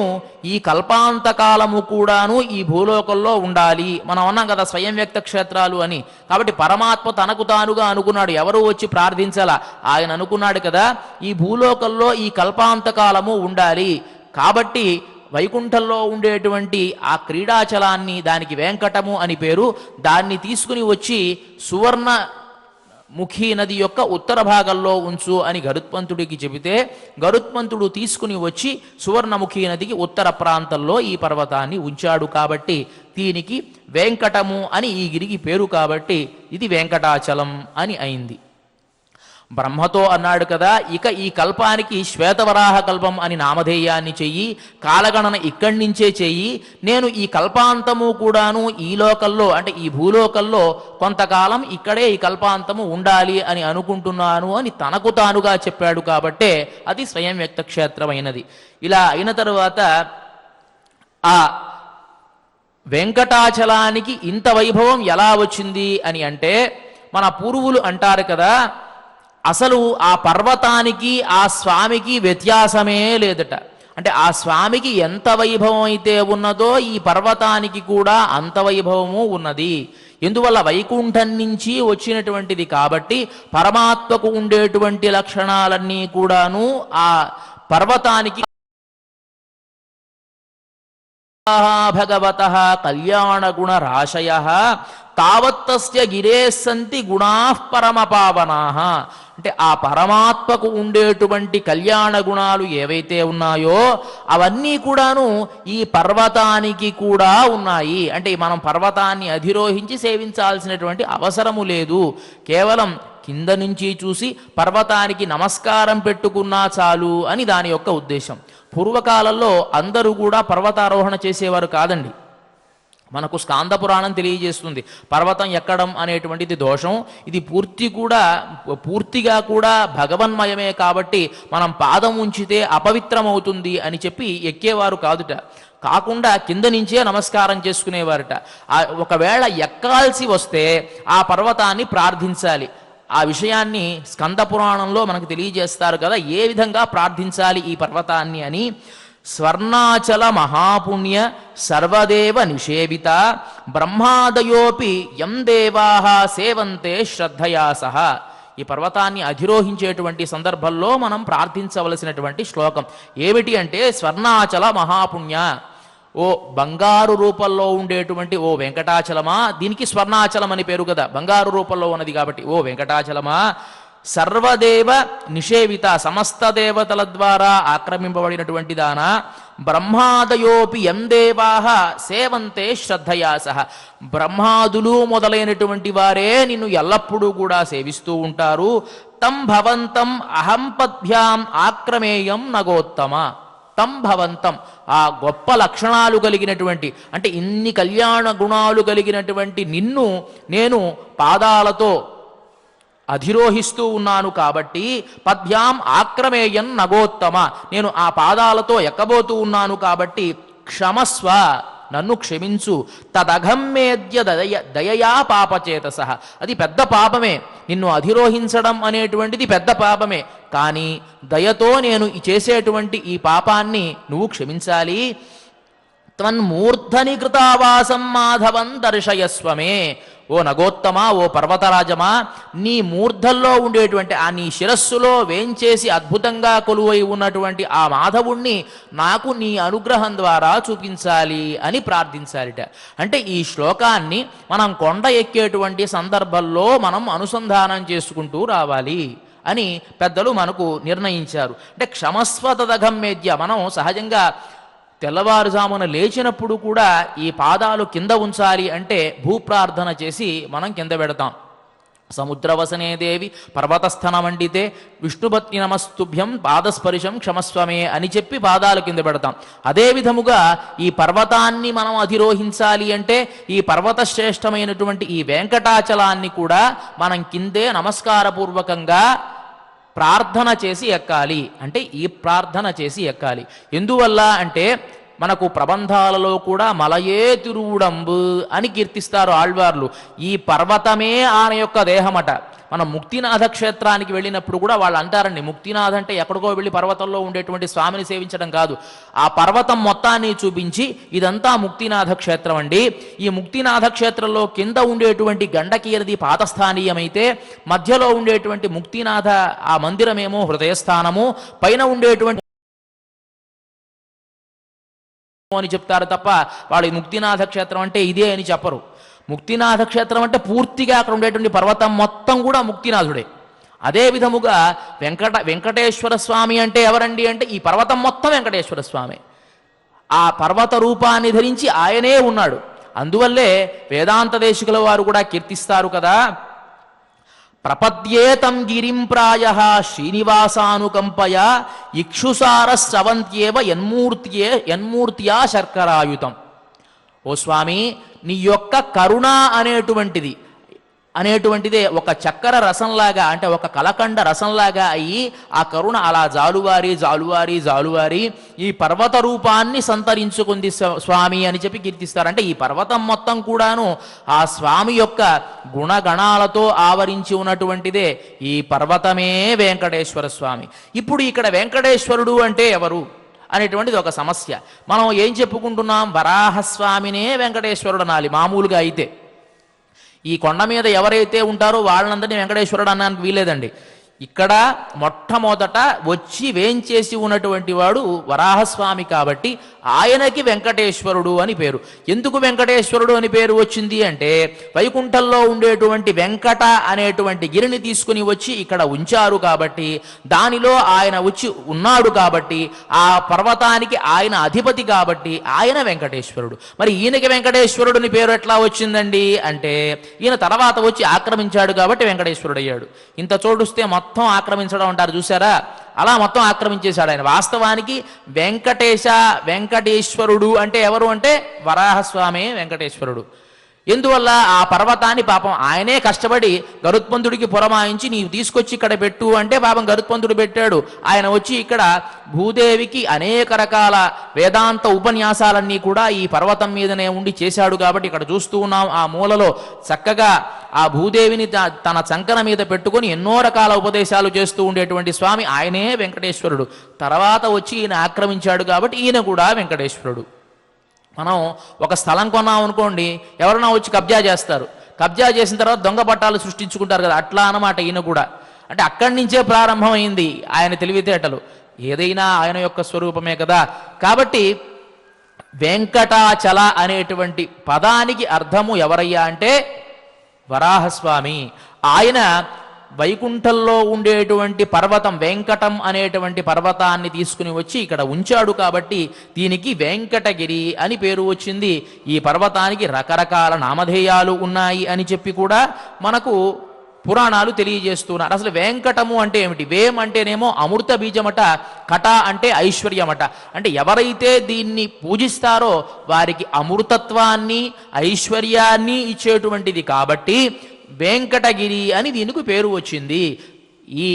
ఈ కల్పాంతకాలము కూడాను ఈ భూలోకంలో ఉండాలి. మనం అన్నాం కదా స్వయం వ్యక్త క్షేత్రాలు అని. కాబట్టి పరమాత్మ తనకు తానుగా అనుకున్నాడు, ఎవరు వచ్చి ప్రార్థించాలా, ఆయన అనుకున్నాడు కదా ఈ భూలోకంలో ఈ కల్పాంతకాలము ఉండాలి. కాబట్టి వైకుంఠంలో ఉండేటువంటి ఆ క్రీడాచలాన్ని, దానికి వెంకటము అని పేరు, దాన్ని తీసుకుని వచ్చి సువర్ణ ముఖీ నది యొక్క ఉత్తర భాగంలో ఉంచు అని గరుత్మంతుడికి చెబితే, గరుత్మంతుడు తీసుకుని వచ్చి సువర్ణముఖీ నదికి ఉత్తర ప్రాంతంలో ఈ పర్వతాన్ని ఉంచాడు. కాబట్టి దీనికి వెంకటము అని ఈ గిరికి పేరు, కాబట్టి ఇది వెంకటాచలం అని అయింది. బ్రహ్మతో అన్నాడు కదా, ఇక ఈ కల్పానికి శ్వేతవరాహ కల్పం అని నామధేయాన్ని చెయ్యి, కాలగణన ఇక్కడి నుంచే చెయ్యి, నేను ఈ కల్పాంతము కూడాను ఈ లోకల్లో అంటే ఈ భూలోకంలో కొంతకాలం ఇక్కడే ఈ కల్పాంతము ఉండాలి అని అనుకుంటున్నాను అని తనకు తానుగా చెప్పాడు. కాబట్టే అది స్వయం వ్యక్త క్షేత్రమైనది. ఇలా అయిన తరువాత ఆ వెంకటాచలానికి ఇంత వైభవం ఎలా వచ్చింది అని అంటే, మన పూర్వులు అంటారు కదా, అసలు ఆ పర్వతానికి ఆ స్వామికి వ్యత్యాసమే లేదట. అంటే ఆ స్వామికి ఎంత వైభవం అయితే ఉన్నదో ఈ పర్వతానికి కూడా అంత వైభవము ఉన్నది. ఎందువల్ల వైకుంఠం నుంచి వచ్చినటువంటిది కాబట్టి పరమాత్మకు ఉండేటువంటి లక్షణాలన్నీ కూడాను ఆ పర్వతానికి భగవతః కళ్యాణ గుణ రాశయః తావత్తస్య గిరేస్సంతి గుణాః పరమపావనాః. అంటే ఆ పరమాత్మకు ఉండేటువంటి కళ్యాణ గుణాలు ఏవైతే ఉన్నాయో అవన్నీ కూడాను ఈ పర్వతానికి కూడా ఉన్నాయి. అంటే మనం పర్వతాన్ని అధిరోహించి సేవించాల్సినటువంటి అవసరము లేదు. కేవలం కింద నుంచి చూసి పర్వతానికి నమస్కారం పెట్టుకున్నా చాలు అని దాని యొక్క ఉద్దేశం. పూర్వకాలంలో అందరూ కూడా పర్వతారోహణ చేసేవారు కాదండి. మనకు స్కాంద పురాణం తెలియజేస్తుంది పర్వతం ఎక్కడం అనేటువంటిది దోషం. ఇది పూర్తిగా కూడా భగవన్మయమే కాబట్టి మనం పాదం ఉంచితే అపవిత్రమవుతుంది అని చెప్పి ఎక్కేవారు కాదుట. కాకుండా కింద నుంచే నమస్కారం చేసుకునేవారట. ఒకవేళ ఎక్కాల్సి వస్తే ఆ పర్వతాన్ని ప్రార్థించాలి. ఆ విషయాన్ని స్కంద పురాణంలో మనకు తెలియజేస్తారు కదా, ఏ విధంగా ప్రార్థించాలి ఈ పర్వతాన్ని అని. స్వర్ణాచల మహాపుణ్య సర్వదేవ నిషేవిత బ్రహ్మాదయోపి యం దేవాః సేవంతే శ్రద్ధయా సహ. ఈ పర్వతాన్ని అధిరోహించేటువంటి సందర్భంలో మనం ప్రార్థించవలసినటువంటి శ్లోకం ఏమిటి అంటే, స్వర్ణాచల మహాపుణ్య, ఓ బంగారు రూపంలో ఉండేటువంటి ఓ వెంకటాచలమా, దీనికి స్వర్ణాచలం అని పేరు కదా, బంగారు రూపంలో ఉన్నది కాబట్టి, ఓ వెంకటాచలమా, సర్వదేవ నిషేవిత, సమస్త దేవతల ద్వారా ఆక్రమింపబడినటువంటి దానా, బ్రహ్మాదయోపి యం దేవాహ సేవంతే శ్రద్ధయా సహ, బ్రహ్మాదులు మొదలైనటువంటి వారే నిన్ను ఎల్లప్పుడూ కూడా సేవిస్తూ ఉంటారు. తం భవంతం అహం పద్భ్యాం ఆక్రమేయం నగోత్తమ, తం భవంతం, ఆ గొప్ప లక్షణాలు కలిగినటువంటి, అంటే ఇన్ని కళ్యాణ గుణాలు కలిగినటువంటి నిన్ను నేను పాదాలతో అధిరోహిస్తూ ఉన్నాను కాబట్టి, పద్భ్యాం ఆక్రమేయన్ నగోత్తమ, నేను ఆ పాదాలతో ఎక్కబోతూ ఉన్నాను కాబట్టి క్షమస్వ, నన్ను క్షమించు. తదఘమ్మేద్య దయయా పాపచేతస, అది పెద్ద పాపమే, నిన్ను అధిరోహించడం అనేటువంటిది పెద్ద పాపమే, కానీ దయతో నేను చేసేటువంటి ఈ పాపాన్ని నువ్వు క్షమించాలి. త్వన్మూర్ధని కృతావాసం మాధవం దర్శయస్వమే, ఓ నగోత్తమా, ఓ పర్వతరాజమా, నీ మూర్ధల్లో ఉండేటువంటి ఆ నీ శిరస్సులో వేంచేసి అద్భుతంగా కొలువై ఉన్నటువంటి ఆ మాధవుణ్ణి నాకు నీ అనుగ్రహం ద్వారా చూపించాలి అని ప్రార్థించాలిట. అంటే ఈ శ్లోకాన్ని మనం కొండ ఎక్కేటువంటి సందర్భంలో మనం అనుసంధానం చేసుకుంటూ రావాలి అని పెద్దలు మనకు నిర్ణయించారు. అంటే క్షమస్వతదఘమ్మేద్య, మనం సహజంగా తెల్లవారుజామున లేచినప్పుడు కూడా ఈ పాదాలు కింద ఉంచాలి అంటే భూప్రార్థన చేసి మనం కింద పెడతాం. సముద్రవసనే దేవి పర్వతస్థన మండితే విష్ణుపత్ని నమస్తుభ్యం పాదస్పర్శం క్షమస్వమే అని చెప్పి పాదాలు కింద పెడతాం. అదే విధముగా ఈ పర్వతాన్ని మనం అధిరోహించాలి అంటే ఈ పర్వత శ్రేష్టమైనటువంటి ఈ వెంకటాచలాన్ని కూడా మనం కిందే నమస్కారపూర్వకంగా ప్రార్థన చేసి ఎక్కాలి. అంటే ఈ ప్రార్థన చేసి ఎక్కాలి. ఎందువల్ల అంటే మనకు ప్రబంధాలలో కూడా మలయే తిరువుడంబు అని కీర్తిస్తారు ఆళ్వార్లు. ఈ పర్వతమే ఆయన యొక్క దేహమట. మనం ముక్తినాథ క్షేత్రానికి వెళ్ళినప్పుడు కూడా వాళ్ళు అంటారండి, ముక్తినాథ్ అంటే ఎక్కడికో వెళ్ళి పర్వతంలో ఉండేటువంటి స్వామిని సేవించడం కాదు, ఆ పర్వతం మొత్తాన్ని చూపించి ఇదంతా ముక్తినాథ క్షేత్రం అండి. ఈ ముక్తినాథ క్షేత్రంలో కింద ఉండేటువంటి గండకీరది పాతస్థానీయమైతే మధ్యలో ఉండేటువంటి ముక్తినాథ ఆ మందిరమేమో హృదయస్థానము, పైన ఉండేటువంటి అని చెప్తారు తప్ప వాళ్ళు ముక్తినాథ క్షేత్రం అంటే ఇదే అని చెప్పరు. ముక్తినాథ క్షేత్రం అంటే పూర్తిగా అక్కడ ఉండేటువంటి పర్వతం మొత్తం కూడా ముక్తినాథుడే. అదే విధముగా వెంకటేశ్వర స్వామి అంటే ఎవరండి అంటే ఈ పర్వతం మొత్తం వెంకటేశ్వర స్వామి. ఆ పర్వత రూపాన్ని ధరించి ఆయనే ఉన్నాడు. అందువల్లే వేదాంత దేశికుల వారు కూడా కీర్తిస్తారు కదా, ప్రపద్యేతం గిరిం ప్రాయ శ్రీనివాసానుకంపయ ఇక్షుసార స్రవంత్యేవ యన్మూర్త్యా శర్కరాయుతం. ఓ స్వామి, నీ యొక్క కరుణ అనేటువంటిదే ఒక చక్కెర రసంలాగా, అంటే ఒక కలకండ రసంలాగా అయ్యి ఆ కరుణ అలా జాలువారి జాలువారి జాలువారి ఈ పర్వత రూపాన్ని సంతరించుకుంది స్వామి అని చెప్పి కీర్తిస్తారు. అంటే ఈ పర్వతం మొత్తం కూడాను ఆ స్వామి యొక్క గుణగణాలతో ఆవరించి ఉన్నటువంటిదే ఈ పర్వతమే వెంకటేశ్వర స్వామి. ఇప్పుడు ఇక్కడ వెంకటేశ్వరుడు అంటే ఎవరు అనేటువంటిది ఒక సమస్య. మనం ఏం చెప్పుకుంటున్నాం, వరాహస్వామినే వెంకటేశ్వరుడు అనాలి మామూలుగా అయితే. ఈ కొండ మీద ఎవరైతే ఉంటారో వాళ్ళందరినీ వెంకటేశ్వరుడు అనడానికి వీలేదండి. ఇక్కడ మొట్టమొదట వచ్చి వేంచేసి ఉన్నటువంటి వాడు వరాహస్వామి కాబట్టి ఆయనకి వెంకటేశ్వరుడు అని పేరు. ఎందుకు వెంకటేశ్వరుడు అని పేరు వచ్చింది అంటే వైకుంఠంలో ఉండేటువంటి వెంకట అనేటువంటి గిరిని తీసుకుని వచ్చి ఇక్కడ ఉంచారు కాబట్టి, దానిలో ఆయన వచ్చి ఉన్నాడు కాబట్టి, ఆ పర్వతానికి ఆయన అధిపతి కాబట్టి ఆయన వెంకటేశ్వరుడు. మరి ఈయనకి వెంకటేశ్వరుడు అని పేరు ఎట్లా వచ్చిందండి అంటే ఈయన తర్వాత వచ్చి ఆక్రమించాడు కాబట్టి వెంకటేశ్వరుడు అయ్యాడు. ఇంత చోటుస్తే మొత్తం ఆక్రమించడం అంటారు చూసారా, అలా మొత్తం ఆక్రమించేశాడు ఆయన. వాస్తవానికి వెంకటేశ్వరుడు అంటే ఎవరు అంటే వరాహస్వామి వెంకటేశ్వరుడు. ఎందువల్ల ఆ పర్వతాన్ని పాపం ఆయనే కష్టపడి గరుత్మంతుడికి పురమాయించి నీవు తీసుకొచ్చి ఇక్కడ పెట్టు అంటే పాపం గరుత్మంతుడు పెట్టాడు. ఆయన వచ్చి ఇక్కడ భూదేవికి అనేక రకాల వేదాంత ఉపన్యాసాలన్నీ కూడా ఈ పర్వతం మీదనే ఉండి చేశాడు కాబట్టి ఇక్కడ చూస్తూ ఉన్నాం. ఆ మూలలో చక్కగా ఆ భూదేవిని తన చంకన మీద పెట్టుకొని ఎన్నో రకాల ఉపదేశాలు చేస్తూ ఉండేటువంటి స్వామి ఆయనే వెంకటేశ్వరుడు. తర్వాత వచ్చి ఈయన ఆక్రమించాడు కాబట్టి ఈయన కూడా వెంకటేశ్వరుడు. మనం ఒక స్థలం కొన్నాం అనుకోండి, ఎవరైనా వచ్చి కబ్జా చేస్తారు, కబ్జా చేసిన తర్వాత దొంగ పట్టాలు సృష్టించుకుంటారు కదా, అట్లా అన్నమాట ఈయన కూడా. అంటే అక్కడి నుంచే ప్రారంభమైంది ఆయన తెలివితేటలు. ఏదైనా ఆయన యొక్క స్వరూపమే కదా. కాబట్టి వెంకటాచల అనేటువంటి పదానికి అర్థము ఎవరయ్యా అంటే వరాహస్వామి. ఆయన వైకుంఠంలో ఉండేటువంటి పర్వతం వెంకటం అనేటువంటి పర్వతాన్ని తీసుకుని వచ్చి ఇక్కడ ఉంచాడు కాబట్టి దీనికి వెంకటగిరి అని పేరు వచ్చింది. ఈ పర్వతానికి రకరకాల నామధేయాలు ఉన్నాయి అని చెప్పి కూడా మనకు పురాణాలు తెలియజేస్తున్నారు. అసలు వెంకటము అంటే ఏమిటి? వేం అంటేనేమో అమృత బీజమట, కట అంటే ఐశ్వర్యమట. అంటే ఎవరైతే దీన్ని పూజిస్తారో వారికి అమృతత్వాన్ని ఐశ్వర్యాన్ని ఇచ్చేటువంటిది కాబట్టి వెంకటగిరి అని దీనికి పేరు వచ్చింది. ఈ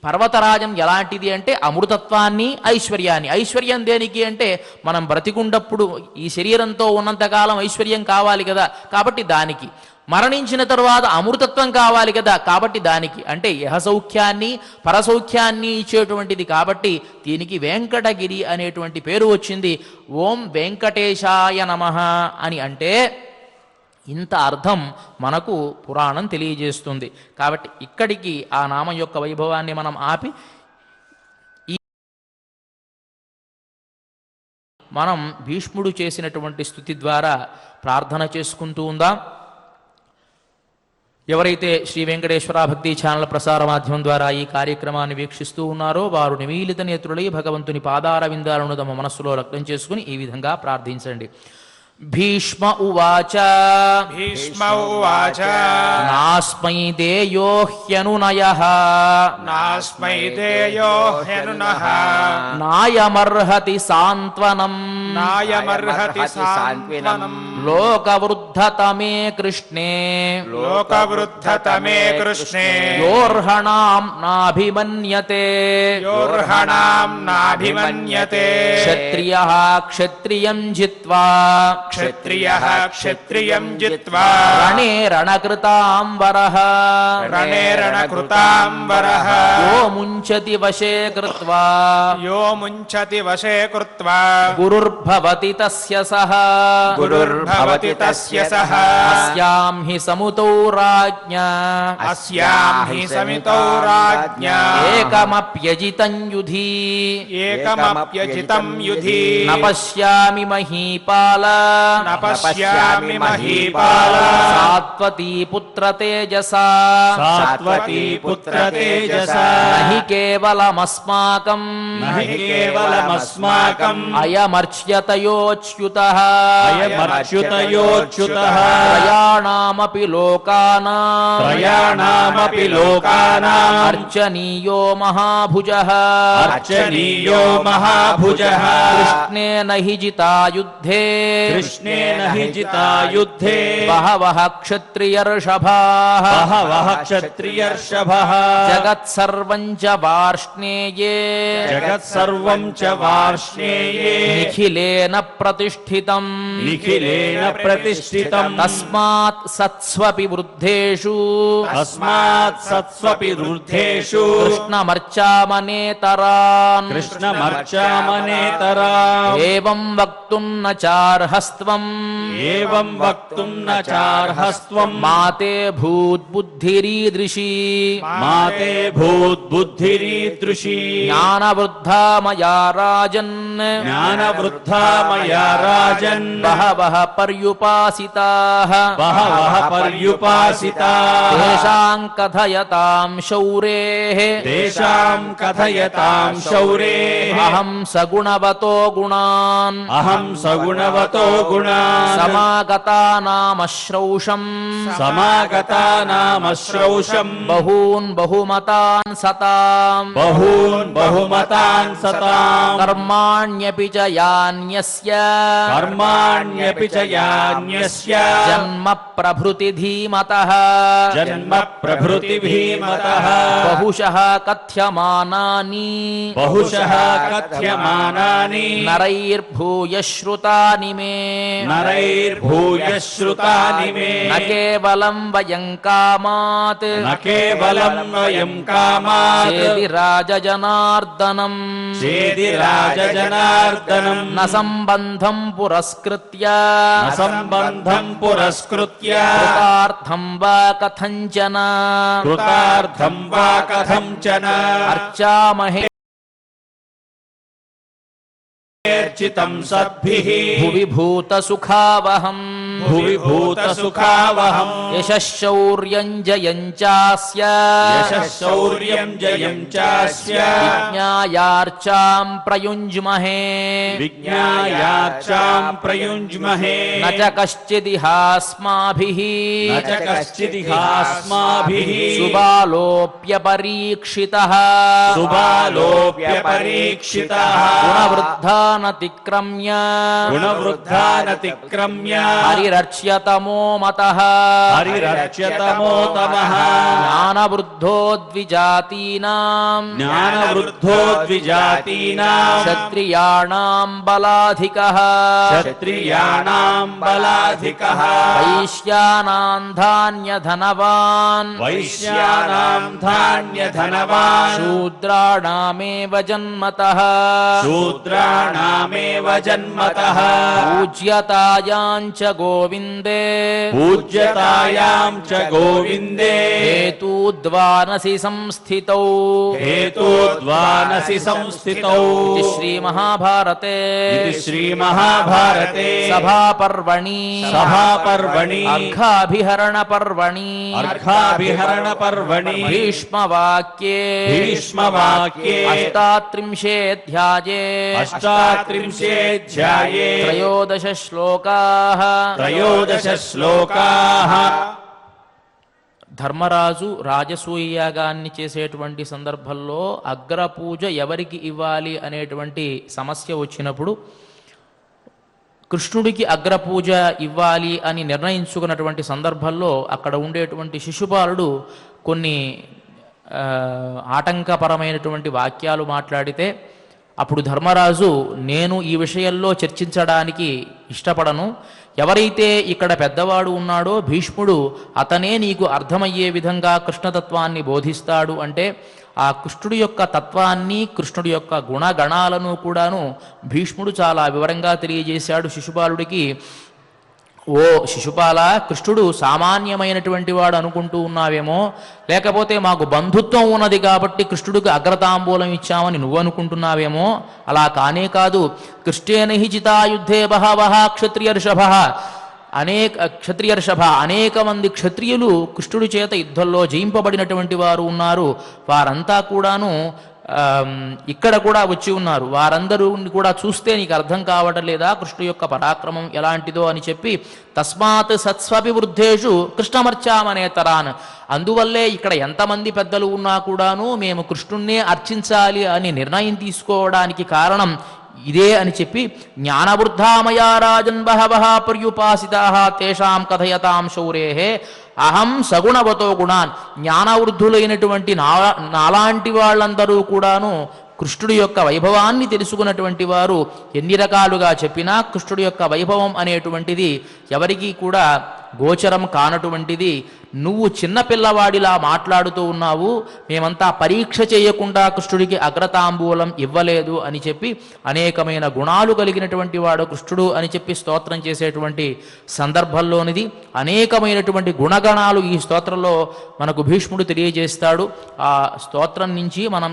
పర్వతరాజం ఎలాంటిది అంటే అమృతత్వాన్ని ఐశ్వర్యాన్ని. ఐశ్వర్యం దేనికి అంటే మనం బ్రతికుండప్పుడు ఈ శరీరంతో ఉన్నంతకాలం ఐశ్వర్యం కావాలి కదా, కాబట్టి దానికి. మరణించిన తరువాత అమృతత్వం కావాలి కదా, కాబట్టి దానికి. అంటే యహసౌఖ్యాన్ని పరసౌఖ్యాన్ని ఇచ్చేటువంటిది కాబట్టి దీనికి వెంకటగిరి అనేటువంటి పేరు వచ్చింది. ఓం వెంకటేశాయ నమః అని అంటే ఇంత అర్థం మనకు పురాణం తెలియజేస్తుంది. కాబట్టి ఇక్కడికి ఆ నామం యొక్క వైభవాన్ని మనం ఆపి మనం భీష్ముడు చేసినటువంటి స్తుతి ద్వారా ప్రార్థన చేసుకుంటూ ఉందాం. ఎవరైతే శ్రీ వెంకటేశ్వర భక్తి ఛానల్ ప్రసార మాధ్యమం ద్వారా ఈ కార్యక్రమాన్ని వీక్షిస్తూ ఉన్నారో వారు నిమీలిత నేత్రులై భగవంతుని పాదార విందాలను తమ మనస్సులో లగ్నం చేసుకుని ఈ విధంగా ప్రార్థించండి. భీష్మ ఉవాచ భీష్మ ఉవాచ నాస్మై దేయో హ్యనునయః నాస్మై దేయో హ్యనునః నాయమర్హతి సాంత్వనం నాయమర్హతి సాంత్వనం లోకవృద్ధతమే కృష్ణే లోకవృద్ధతమే కృష్ణే యోర్హణాం నాభిమన్యతే యోర్హణాం నాభిమన్యతే క్షత్రియః క్షత్రియం జిత్వా క్షత్రియః క్షత్రియం జిత్వా రణే రణకృతాంబరః రణే రణకృతాంబరః యో ముంచతి వశే కృత్వా యో ముంచతి వశే కృత్వా గురుర్భవతి తస్య సహ గురుర్భవతి తస్య సహ అస్యాం హి సముతౌ రాజ్ఞా అస్యాం హి సమితౌ రాజ్ఞా ఏకమప్యజితం యుధి ఏకమప్యజితం యుధి న పశ్యామి మహీపాల న పశ్యామి మహీపాల సాత్వతీ పుత్ర తేజసా సాత్వతీ పుత్ర తేజసా నహి కేవలమస్మాకం నహి కేవలమస్మాకం అయమర్చ్యతయోచ్యుతః అయమర్చ్యుతయోచ్యుతః త్రయాణామపి లోకానాం త్రయాణామపి లోకానాం అర్చనీయో మహాభుజః అర్చనీయో మహాభుజః కృష్ణేన హి జితా యుద్ధే కృష్ణేన హి జితా యుద్ధే బహవః క్షత్రియర్షభాః బహవః క్షత్రియర్షభః జగత్సర్వం చ వార్ష్ణేయే జగత్సర్వం చ వార్ష్ణేయే నిఖిలేన ప్రతిష్ఠితం నిఖిలేన ప్రతిష్ఠితం తస్మాత్ సత్స్వపి వృద్ధేషు తస్మాత్ సత్స్వపి వృద్ధేషు కృష్ణమర్చామనేతరాన్ కృష్ణమర్చామనేతరాం ఏవం వక్తుం న చార్హస్త్వం ఏవం వక్తుం న చార్హస్త్వం మాతే భూద్బుద్ధిరీదృశీ మాతే భూద్బుద్ధిరీదృశీ జ్ఞానవృద్ధా మయా రాజన్ జ్ఞానవృద్ధా మయా రాజన్ బహవః పర్యుపాసితాః బహవః పర్యుపాసితాః తేషాం కథయతాం శౌరేః తేషాం కథయతాం శౌరేః అహం సగుణవతో గుణాన్ అహం సగుణవతో గుణాన్ సమాగతానామశ్రౌషం సమాగతానామశ్రౌషం బహూన్ బహుమతాన్ సతాం బహూన్ బహుమతాన్ సతాం కర్మాణ్యపి చ యాన్యస్య కర్మాణ్యపి చ యాన్యస్య జన్మ ప్రభృతి ధీమతః జన్మ ప్రభృతి భీమతః బహుశః కథ్యమానాని బహుశః కథ్యమానాని నరైర్భూయ శ్రుతాని మే నరైర్భూయ శ్రుతాని మే న కేవలం వయం కామాత్ న కేవలం వయం కామాత్ చేది రాజజనార్దనం చేది రాజజనార్దనం న సంబంధం పురస్కృత్య న సంబంధం పురస్కృత్య కృతార్థం వా కథంచన కృతార్థం వా కథంచన అర్చామహే విద్యేర్చితం సద్భిః భువి భూత సుఖావహం భువి భూత సుఖావహం యశశ్శౌర్యం జయం చాస్య యశశౌర్యం జయం చాస్య విజ్ఞాయార్చాం ప్రయుంజ్మహే విజ్ఞాయార్చాం ప్రయుంజ్మహే న చ కశ్చిదిహాస్మాభిః న చ కశ్చిదిహాస్మాభిః సుబాలోప్యపరీక్షితః సుబాలోప్యపరీక్షితః గుణవృద్ధానతిక్రమ్య గుణవృద్ధానతిక్రమ్య హరిరక్ష్యతమో మతః హరిరక్ష్యతమోతమః జ్ఞానవృద్ధో ద్విజాతీనాం జ్ఞానవృద్ధో ద్విజాతీనాం క్షత్రియాణాం బలాధికః క్షత్రియాణాం బలాధికః వైశ్యానాం ధాన్యధనవాన్ వైశ్యానాం ధాన్యధనవాన్ శూద్రాణామేవ జన్మతః శూద్రాణామేవ జన్మతః పూజ్యతాయాం చ గోవిందే పూజ్యతాయాం చ గోవిందే హేతూద్వానసి సంస్థితౌ హేతోద్వానసి సంస్థితౌ ఇది శ్రీమహాభారతే ఇది శ్రీమహాభారతే సభాపర్వణి సభాపర్వణి అర్ఘాభిహరణ పర్వణి అర్ఘాభిహరణ పర్వణి భీష్మవాక్యే భీష్మవాక్యే అష్టాత్రింశేऽధ్యాయే అష్టాత్రింశేऽధ్యాయే త్రయోదశ శ్లోకాః త్రయోదశ శ్లోకాః ధర్మరాజు రాజసూయ యాగాన్ని చేసేటువంటి సందర్భంలో అగ్రపూజ ఎవరికి ఇవ్వాలి అనేటువంటి సమస్య వచ్చినప్పుడు కృష్ణుడికి అగ్రపూజ ఇవ్వాలి అని నిర్ణయించుకున్నటువంటి సందర్భంలో అక్కడ ఉండేటువంటి శిశుపాలుడు కొన్ని ఆటంకపరమైనటువంటి వాక్యాలు మాట్లాడితే అప్పుడు ధర్మరాజు నేను ఈ విషయంలో చర్చించడానికి ఇష్టపడను, ఎవరైతే ఇక్కడ పెద్దవాడు ఉన్నాడో భీష్ముడు అతనే నీకు అర్థమయ్యే విధంగా కృష్ణతత్వాన్ని బోధిస్తాడు అంటే ఆ కృష్ణుడి యొక్క తత్వాన్ని కృష్ణుడి యొక్క గుణగణాలను కూడాను భీష్ముడు చాలా వివరంగా తెలియజేశాడు శిశుపాలుడికి. ఓ శిశుపాల, కృష్ణుడు సామాన్యమైనటువంటి వాడు అనుకుంటూ ఉన్నావేమో, లేకపోతే మాకు బంధుత్వం ఉన్నది కాబట్టి కృష్ణుడికి అగ్రతాంబూలం ఇచ్చామని నువ్వు అనుకుంటున్నావేమో. అలా కానే కాదు. కృష్ణేన హి చితాయుద్ధే బహవః క్షత్రియర్షభః, అనేక మంది క్షత్రియులు కృష్ణుడి చేత యుద్ధంలో జయింపబడినటువంటి వారు ఉన్నారు. వారంతా కూడాను ఇక్కడ కూడా వచ్చి ఉన్నారు. వారందరూ కూడా చూస్తే నీకు అర్థం కావటం లేదా కృష్ణుడి యొక్క పరాక్రమం ఎలాంటిదో అని చెప్పి తస్మాత్ సత్స్వపి వృద్ధేషు కృష్ణమర్చామనేతరాన్, అందువల్లే ఇక్కడ ఎంతమంది పెద్దలు ఉన్నా కూడాను మేము కృష్ణుణ్ణే అర్చించాలి అని నిర్ణయం తీసుకోవడానికి కారణం ఇదే అని చెప్పి జ్ఞానవృద్ధామయా రాజన్ బహవః పర్యుపాసితాః తేషాం కథయతాం శౌరేహే అహం సగుణవతో గుణాన్. జ్ఞానవృద్ధులైనటువంటి నాలాంటి వాళ్ళందరూ కూడాను కృష్ణుడి యొక్క వైభవాన్ని తెలుసుకున్నటువంటి వారు ఎన్ని రకాలుగా చెప్పినా కృష్ణుడి యొక్క వైభవం అనేటువంటిది ఎవరికీ కూడా గోచరం కానటువంటిది. నువ్వు చిన్నపిల్లవాడిలా మాట్లాడుతూ ఉన్నావు, మేమంతా పరీక్ష చేయకుండా కృష్ణుడికి అగ్రతాంబూలం ఇవ్వలేదు అని చెప్పి అనేకమైన గుణాలు కలిగినటువంటి వాడు కృష్ణుడు అని చెప్పి స్తోత్రం చేసేటువంటి సందర్భంలోనిది. అనేకమైనటువంటి గుణగణాలు ఈ స్తోత్రంలో మనకు భీష్ముడు తెలియజేస్తాడు. ఆ స్తోత్రం నుంచి మనం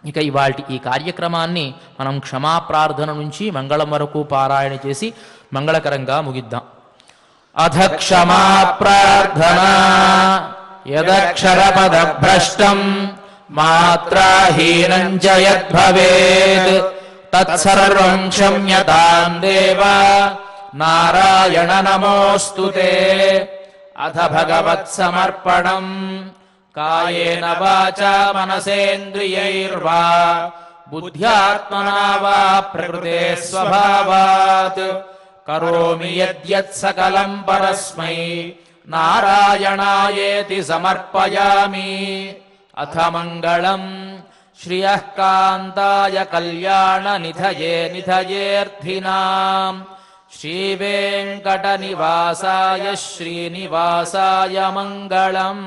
ఇక ఇవాల్టి ఈ కార్యక్రమాన్ని మనం క్షమాప్రార్థన నుంచి మంగళం వరకు పారాయణ చేసి మంగళకరంగా ముగిద్దాం. అధ క్షమాప్రార్థన యదక్షరపదభ్రష్టం మాత్రాహీనం చ యద్భవేత్ తత్సర్వం క్షమ్యతాం దేవ నారాయణ నమోస్తుతే. అథ భగవత్సమర్పణం కాయేన వాచా మనసేంద్రియైర్వా బుద్ధ్యాత్మనా వా ప్రకృతే స్వభావాత్ కరోమి యద్యత్ సకలం పరస్మై నారాయణాయేతి సమర్పయామి. అథ మంగళం శ్రియః కాంతాయ కళ్యాణ నిధయే నిధయేర్థినాం శ్రీవేంకటనివాసాయ శ్రీనివాసాయ మంగళం.